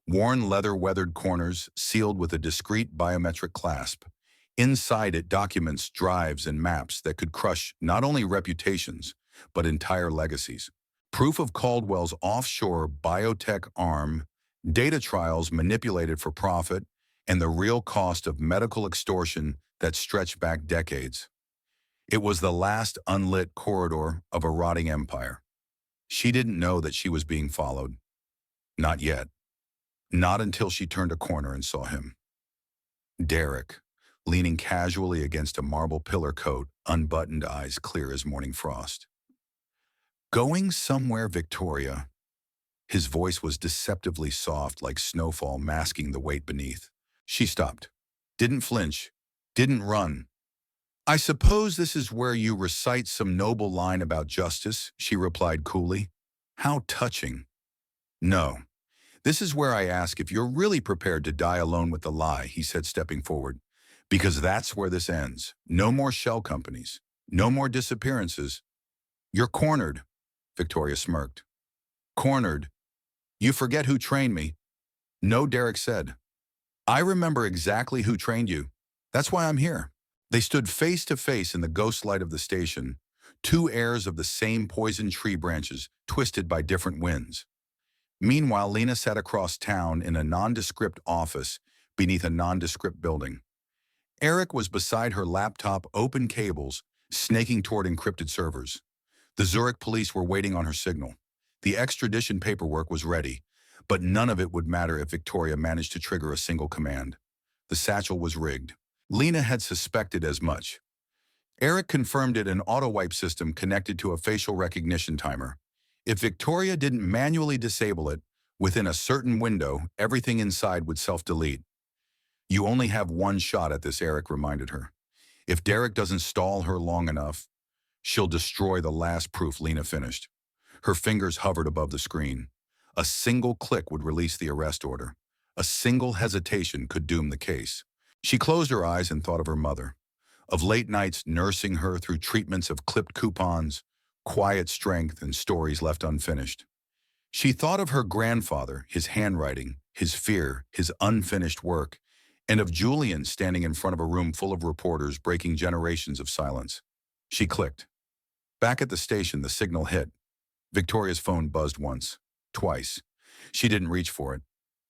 S1: worn leather-weathered corners sealed with a discreet biometric clasp. Inside it, documents, drives, and maps that could crush not only reputations, but entire legacies. Proof of Caldwell's offshore biotech arm, data trials manipulated for profit, and the real cost of medical extortion that stretched back decades. It was the last unlit corridor of a rotting empire. She didn't know that she was being followed. Not yet. Not until she turned a corner and saw him. Derek, leaning casually against a marble pillar coat, unbuttoned, eyes clear as morning frost. "Going somewhere, Victoria?" His voice was deceptively soft, like snowfall masking the weight beneath. She stopped. Didn't flinch. Didn't run. "I suppose this is where you recite some noble line about justice," she replied coolly. "How touching." "No. This is where I ask if you're really prepared to die alone with the lie," he said, stepping forward. "Because that's where this ends. No more shell companies. No more disappearances." "You're cornered," Victoria smirked. "Cornered? You forget who trained me." "No," Derek said. "I remember exactly who trained you. That's why I'm here." They stood face to face in the ghost light of the station, two heirs of the same poison tree branches, twisted by different winds. Meanwhile, Lena sat across town in a nondescript office beneath a nondescript building. Eric was beside her laptop, open cables, snaking toward encrypted servers. The Zurich police were waiting on her signal. The extradition paperwork was ready, but none of it would matter if Victoria managed to trigger a single command. The satchel was rigged. Lena had suspected as much. Eric confirmed it, an auto-wipe system connected to a facial recognition timer. If Victoria didn't manually disable it, within a certain window, everything inside would self-delete. "You only have one shot at this," Eric reminded her. "If Derek doesn't stall her long enough, she'll destroy the last proof." Lena finished. Her fingers hovered above the screen. A single click would release the arrest order. A single hesitation could doom the case. She closed her eyes and thought of her mother. of late nights nursing her through treatments of clipped coupons, quiet strength, and stories left unfinished. She thought of her grandfather, his handwriting, his fear, his unfinished work, and of Julian standing in front of a room full of reporters breaking generations of silence. She clicked. Back at the station, the signal hit. Victoria's phone buzzed once, twice. She didn't reach for it,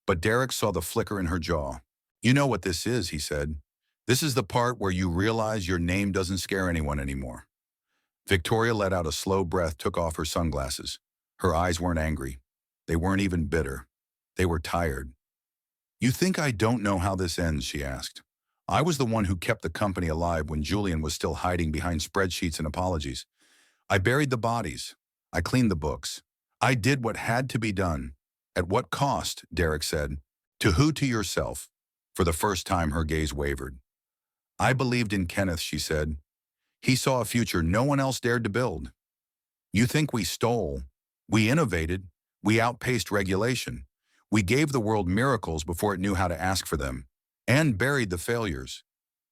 S1: but Derek saw the flicker in her jaw. "You know what this is," he said. "This is the part where you realize your name doesn't scare anyone anymore." Victoria let out a slow breath, took off her sunglasses. Her eyes weren't angry. They weren't even bitter. They were tired. "You think I don't know how this ends?" she asked. "I was the one who kept the company alive when Julian was still hiding behind spreadsheets and apologies. I buried the bodies. I cleaned the books. I did what had to be done." "At what cost?" Derek said. "To who? To yourself." For the first time, her gaze wavered. "I believed in Kenneth," she said. "He saw a future no one else dared to build. You think we stole? We innovated. We outpaced regulation. We gave the world miracles before it knew how to ask for them, and buried the failures."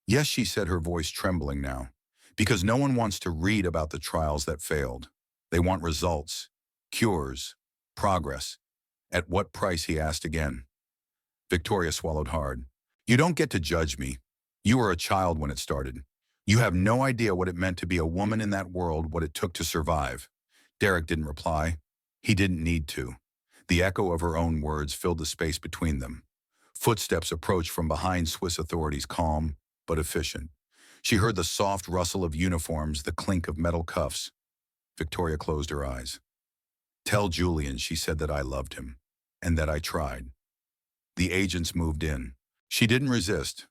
S1: "Yes," she said, her voice trembling now, "because no one wants to read about the trials that failed. They want results, cures, progress." "At what price?" he asked again. Victoria swallowed hard. "You don't get to judge me. You were a child when it started. You have no idea what it meant to be a woman in that world, what it took to survive." Derek didn't reply. He didn't need to. The echo of her own words filled the space between them. Footsteps approached from behind Swiss authorities, calm but efficient. She heard the soft rustle of uniforms, the clink of metal cuffs. Victoria closed her eyes. "Tell Julian," she said, "that I loved him, and that I tried." The agents moved in. She didn't resist.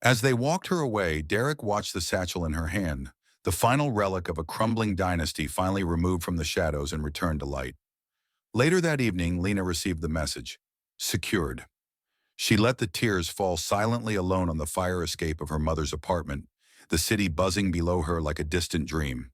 S1: As they walked her away, Derek watched the satchel in her hand, the final relic of a crumbling dynasty finally removed from the shadows and returned to light. Later that evening, Lena received the message. Secured. She let the tears fall silently alone on the fire escape of her mother's apartment, the city buzzing below her like a distant dream.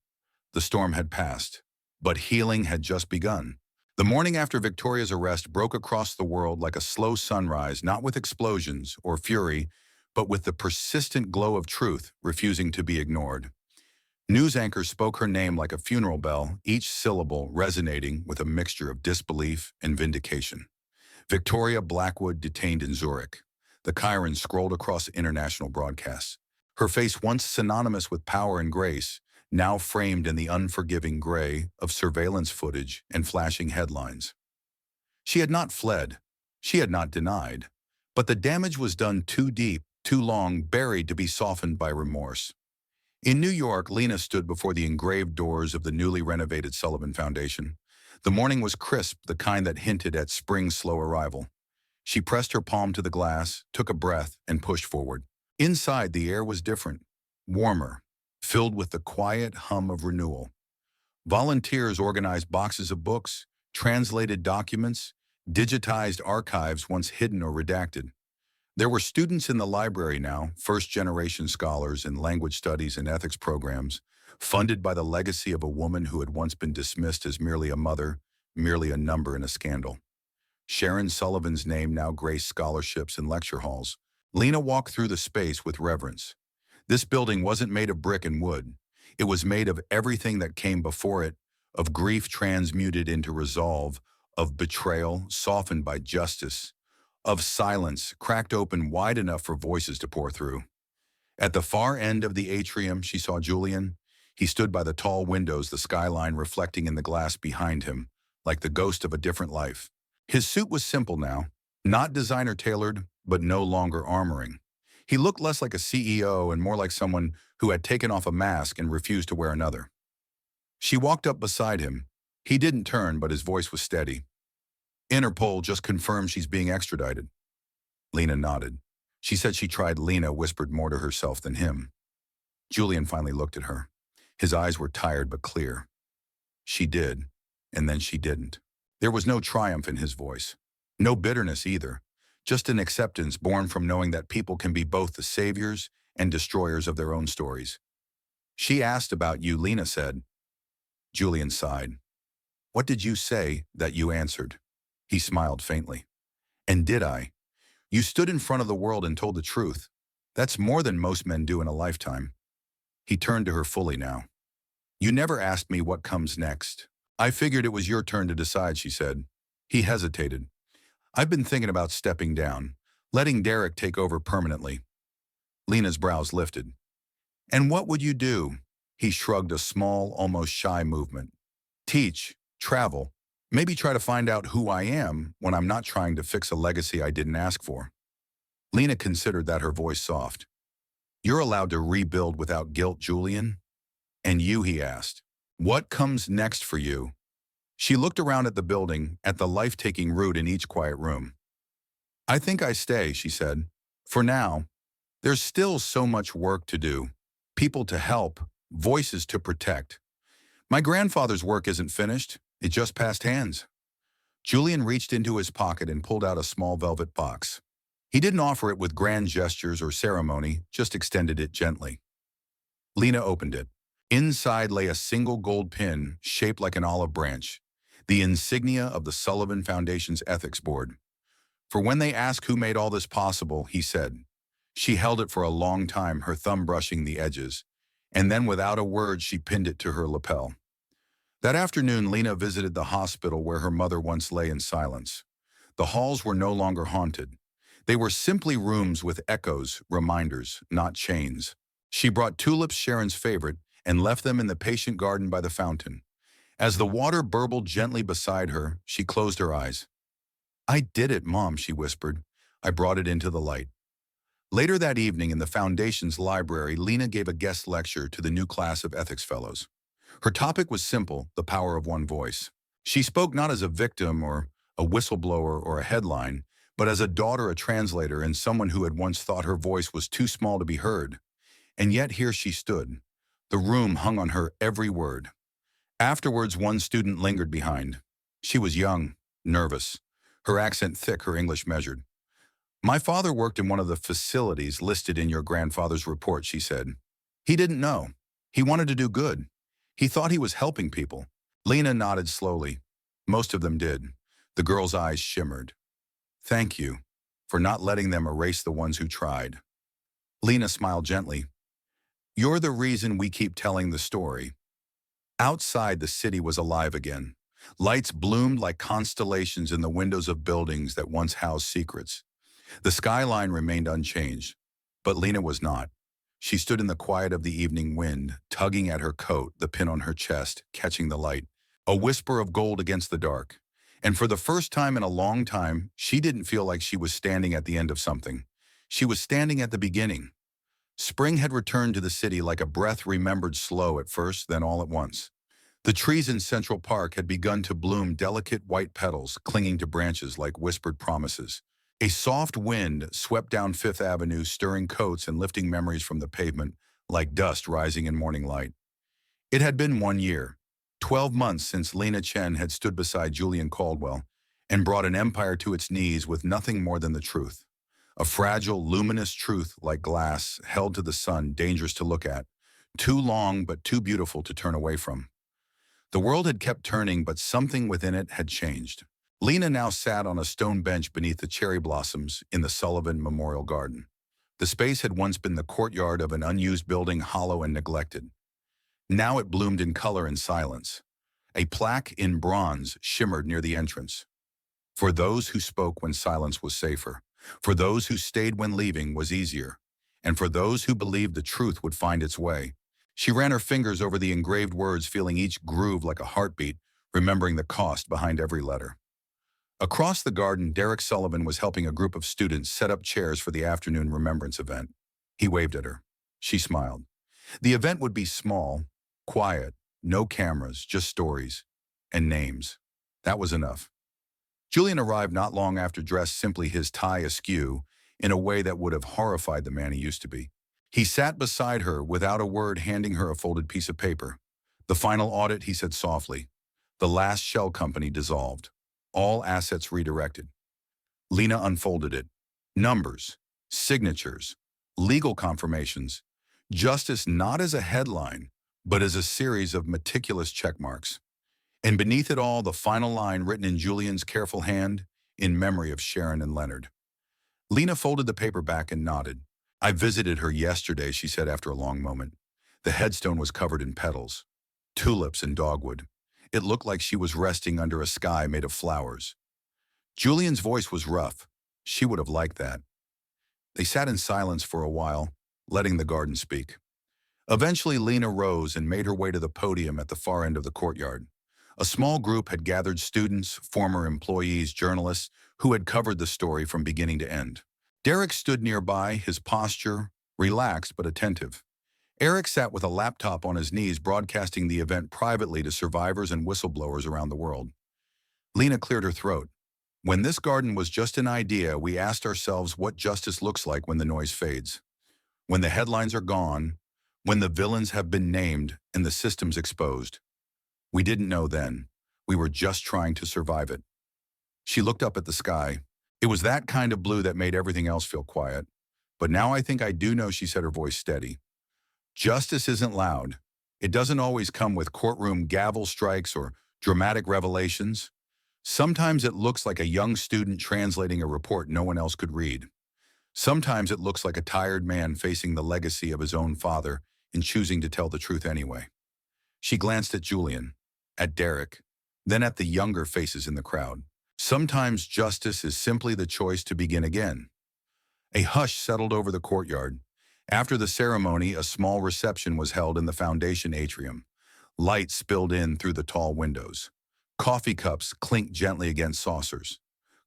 S1: The storm had passed, but healing had just begun. The morning after Victoria's arrest broke across the world like a slow sunrise, not with explosions or fury, but with the persistent glow of truth refusing to be ignored. News anchors spoke her name like a funeral bell, each syllable resonating with a mixture of disbelief and vindication. Victoria Blackwood detained in Zurich. The Chiron scrolled across international broadcasts. Her face, once synonymous with power and grace, now framed in the unforgiving gray of surveillance footage and flashing headlines. She had not fled. She had not denied. But the damage was done too deep, too long, buried to be softened by remorse. In New York, Lena stood before the engraved doors of the newly renovated Sullivan Foundation. The morning was crisp, the kind that hinted at spring's slow arrival. She pressed her palm to the glass, took a breath, and pushed forward. Inside, the air was different, warmer, filled with the quiet hum of renewal. Volunteers organized boxes of books, translated documents, digitized archives once hidden or redacted. There were students in the library now, first-generation scholars in language studies and ethics programs, funded by the legacy of a woman who had once been dismissed as merely a mother, merely a number in a scandal. Sharon Sullivan's name now graced scholarships and lecture halls. Lena walked through the space with reverence. This building wasn't made of brick and wood. It was made of everything that came before it, of grief transmuted into resolve, of betrayal softened by justice, of silence cracked open wide enough for voices to pour through. At the far end of the atrium, she saw Julian. He stood by the tall windows, the skyline reflecting in the glass behind him, like the ghost of a different life. His suit was simple now, not designer-tailored, but no longer armoring. He looked less like a CEO and more like someone who had taken off a mask and refused to wear another. She walked up beside him. He didn't turn, but his voice was steady. "Interpol just confirmed she's being extradited." Lena nodded. She said she tried. Lena whispered more to herself than him. Julian finally looked at her. His eyes were tired but clear. She did, and then she didn't. There was no triumph in his voice. No bitterness either. Just an acceptance born from knowing that people can be both the saviors and destroyers of their own stories. "She asked about you," Lena said. Julian sighed. "What did you say that you answered?" He smiled faintly. "And did I? You stood in front of the world and told the truth. That's more than most men do in a lifetime." He turned to her fully now. You never asked me what comes next. I figured it was your turn to decide, she said. He hesitated. I've been thinking about stepping down, letting Derek take over permanently. Lena's brows lifted. And what would you do? He shrugged a small, almost shy movement. Teach, travel, maybe try to find out who I am when I'm not trying to fix a legacy I didn't ask for. Lena considered that, her voice soft. You're allowed to rebuild without guilt, Julian? And you, he asked. What comes next for you? She looked around at the building, at the life-taking root in each quiet room. I think I stay, she said. For now, there's still so much work to do. People to help, voices to protect. My grandfather's work isn't finished. It just passed hands. Julian reached into his pocket and pulled out a small velvet box. He didn't offer it with grand gestures or ceremony, just extended it gently. Lena opened it. Inside lay a single gold pin shaped like an olive branch, the insignia of the Sullivan Foundation's ethics board. For when they ask who made all this possible, he said. She held it for a long time, her thumb brushing the edges, and then without a word she pinned it to her lapel. That afternoon, Lena visited the hospital where her mother once lay in silence. The halls were no longer haunted. They were simply rooms with echoes, reminders, not chains. She brought tulips, Sharon's favorite, and left them in the patient garden by the fountain. As the water burbled gently beside her, she closed her eyes. I did it, Mom, she whispered. I brought it into the light. Later that evening in the Foundation's library, Lena gave a guest lecture to the new class of ethics fellows. Her topic was simple, the power of one voice. She spoke not as a victim or a whistleblower or a headline, but as a daughter, a translator, and someone who had once thought her voice was too small to be heard. And yet here she stood. The room hung on her every word. Afterwards, one student lingered behind. She was young, nervous, her accent thick, her English measured. My father worked in one of the facilities listed in your grandfather's report, she said. He didn't know. He wanted to do good. He thought he was helping people. Lena nodded slowly. Most of them did. The girl's eyes shimmered. Thank you for not letting them erase the ones who tried. Lena smiled gently. You're the reason we keep telling the story. Outside, the city was alive again. Lights bloomed like constellations in the windows of buildings that once housed secrets. The skyline remained unchanged, but Lena was not. She stood in the quiet of the evening wind, tugging at her coat, the pin on her chest, catching the light, a whisper of gold against the dark. And for the first time in a long time, she didn't feel like she was standing at the end of something. She was standing at the beginning. Spring had returned to the city like a breath remembered, slow at first, then all at once. The trees in Central Park had begun to bloom delicate white petals, clinging to branches like whispered promises. A soft wind swept down Fifth Avenue, stirring coats and lifting memories from the pavement like dust rising in morning light. It had been 1 year, 12 months since Lena Chen had stood beside Julian Caldwell and brought an empire to its knees with nothing more than the truth. A fragile, luminous truth like glass held to the sun, dangerous to look at, too long but too beautiful to turn away from. The world had kept turning, but something within it had changed. Lena now sat on a stone bench beneath the cherry blossoms in the Sullivan Memorial Garden. The space had once been the courtyard of an unused building, hollow and neglected. Now it bloomed in color and silence. A plaque in bronze shimmered near the entrance. For those who spoke when silence was safer, for those who stayed when leaving was easier, and for those who believed the truth would find its way. She ran her fingers over the engraved words, feeling each groove like a heartbeat, remembering the cost behind every letter. Across the garden, Derek Sullivan was helping a group of students set up chairs for the afternoon remembrance event. He waved at her. She smiled. The event would be small, quiet, no cameras, just stories and names. That was enough. Julian arrived not long after, dressed simply, his tie askew, in a way that would have horrified the man he used to be. He sat beside her without a word, handing her a folded piece of paper. The final audit, he said softly. The last shell company dissolved. All assets redirected. Lena unfolded it. Numbers, signatures, legal confirmations. Justice not as a headline, but as a series of meticulous checkmarks. And beneath it all, the final line written in Julian's careful hand, in memory of Sharon and Leonard. Lena folded the paper back and nodded. I visited her yesterday, she said after a long moment. The headstone was covered in petals, tulips and dogwood. It looked like she was resting under a sky made of flowers. Julian's voice was rough. She would have liked that. They sat in silence for a while, letting the garden speak. Eventually, Lena rose and made her way to the podium at the far end of the courtyard. A small group had gathered students, former employees, journalists, who had covered the story from beginning to end. Derek stood nearby, his posture relaxed but attentive. Eric sat with a laptop on his knees, broadcasting the event privately to survivors and whistleblowers around the world. Lena cleared her throat. When this garden was just an idea, we asked ourselves what justice looks like when the noise fades. When the headlines are gone, when the villains have been named and the systems exposed. We didn't know then. We were just trying to survive it. She looked up at the sky. It was that kind of blue that made everything else feel quiet. But now I think I do know, she said, her voice steady. Justice isn't loud. It doesn't always come with courtroom gavel strikes or dramatic revelations. Sometimes it looks like a young student translating a report no one else could read. Sometimes it looks like a tired man facing the legacy of his own father and choosing to tell the truth anyway. She glanced at Julian, at Derek, then at the younger faces in the crowd. Sometimes justice is simply the choice to begin again. A hush settled over the courtyard. After the ceremony, a small reception was held in the foundation atrium. Light spilled in through the tall windows. Coffee cups clinked gently against saucers.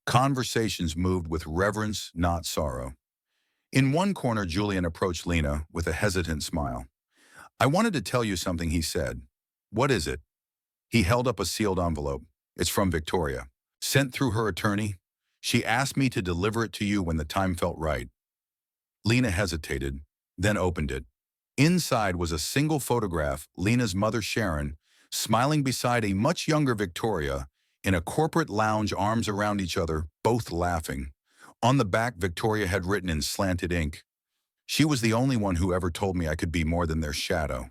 S1: Conversations moved with reverence, not sorrow. In one corner, Julian approached Lena with a hesitant smile. I wanted to tell you something, he said. What is it? He held up a sealed envelope. It's from Victoria. Sent through her attorney. She asked me to deliver it to you when the time felt right. Lena hesitated, then opened it. Inside was a single photograph, Lena's mother Sharon, smiling beside a much younger Victoria, in a corporate lounge, arms around each other, both laughing. On the back, Victoria had written in slanted ink, she was the only one who ever told me I could be more than their shadow.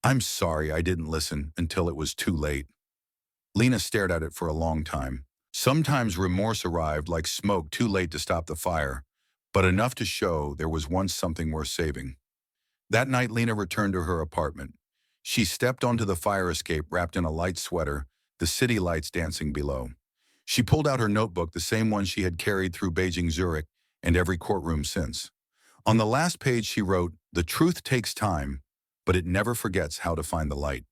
S1: I'm sorry I didn't listen until it was too late. Lena stared at it for a long time. Sometimes remorse arrived like smoke, too late to stop the fire, but enough to show there was once something worth saving. That night, Lena returned to her apartment. She stepped onto the fire escape wrapped in a light sweater, the city lights dancing below. She pulled out her notebook, the same one she had carried through Beijing, Zurich, and every courtroom since. On the last page, she wrote, "The truth takes time, but it never forgets how to find the light."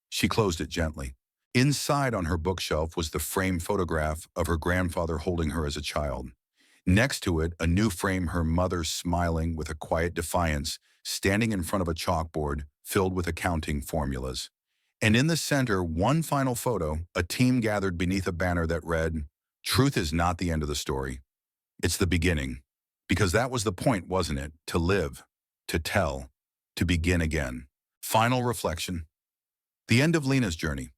S1: She closed it gently. Inside on her bookshelf was the framed photograph of her grandfather holding her as a child. Next to it, a new frame, her mother smiling with a quiet defiance, standing in front of a chalkboard filled with accounting formulas. And in the center, one final photo, a team gathered beneath a banner that read, "Truth is not the end of the story. It's the beginning." Because that was the point, wasn't it? To live, to tell, to begin again. Final reflection. The end of Lena's journey.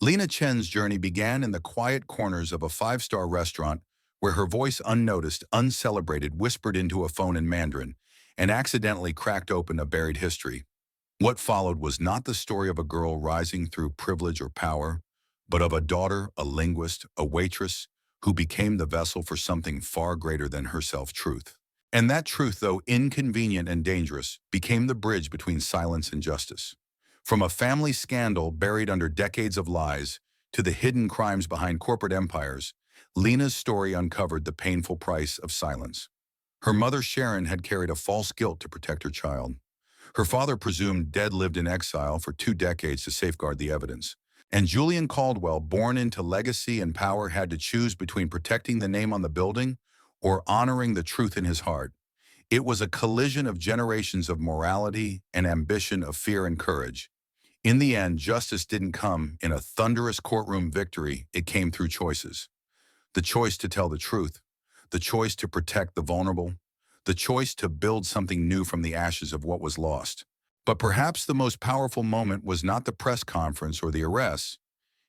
S1: Lena Chen's journey began in the quiet corners of a five-star restaurant where her voice, unnoticed, uncelebrated, whispered into a phone in Mandarin and accidentally cracked open a buried history. What followed was not the story of a girl rising through privilege or power, but of a daughter, a linguist, a waitress, who became the vessel for something far greater than herself, truth. And that truth, though inconvenient and dangerous, became the bridge between silence and justice. From a family scandal buried under decades of lies to the hidden crimes behind corporate empires, Lena's story uncovered the painful price of silence. Her mother Sharon had carried a false guilt to protect her child. Her father, presumed dead, lived in exile for 2 decades to safeguard the evidence. And Julian Caldwell, born into legacy and power, had to choose between protecting the name on the building or honoring the truth in his heart. It was a collision of generations of morality and ambition, of fear and courage. In the end, justice didn't come in a thunderous courtroom victory. It came through choices. The choice to tell the truth, the choice to protect the vulnerable, the choice to build something new from the ashes of what was lost. But perhaps the most powerful moment was not the press conference or the arrests.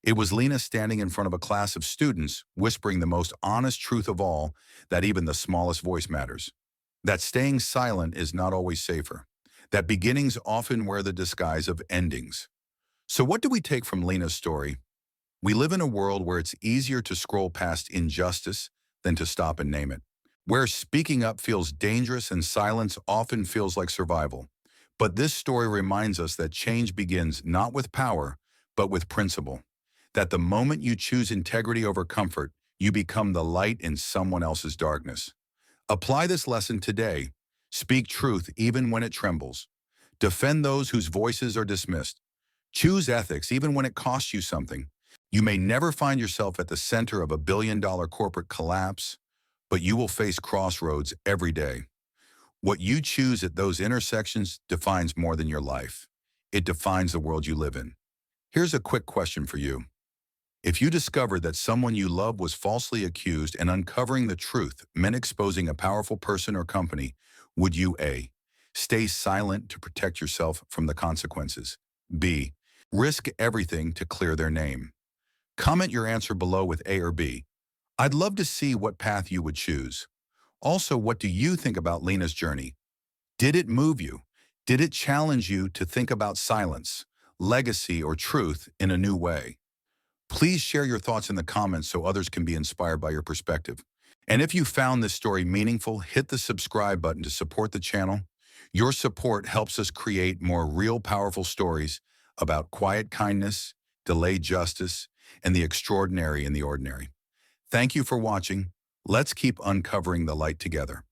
S1: It was Lena standing in front of a class of students, whispering the most honest truth of all, that even the smallest voice matters. That staying silent is not always safer. That beginnings often wear the disguise of endings. So what do we take from Lena's story? We live in a world where it's easier to scroll past injustice than to stop and name it. Where speaking up feels dangerous and silence often feels like survival. But this story reminds us that change begins not with power, but with principle. That the moment you choose integrity over comfort, you become the light in someone else's darkness. Apply this lesson today. Speak truth even when it trembles. Defend those whose voices are dismissed. Choose ethics even when it costs you something. You may never find yourself at the center of a billion-dollar corporate collapse, but you will face crossroads every day. What you choose at those intersections defines more than your life. It defines the world you live in. Here's a quick question for you. If you discovered that someone you love was falsely accused and uncovering the truth meant exposing a powerful person or company, would you A, stay silent to protect yourself from the consequences? B, risk everything to clear their name? Comment your answer below with A or B. I'd love to see what path you would choose. Also, what do you think about Lena's journey? Did it move you? Did it challenge you to think about silence, legacy, or truth in a new way? Please share your thoughts in the comments so others can be inspired by your perspective. And if you found this story meaningful, hit the subscribe button to support the channel. Your support helps us create more real, powerful stories about quiet kindness, delayed justice, and the extraordinary in the ordinary. Thank you for watching. Let's keep uncovering the light together.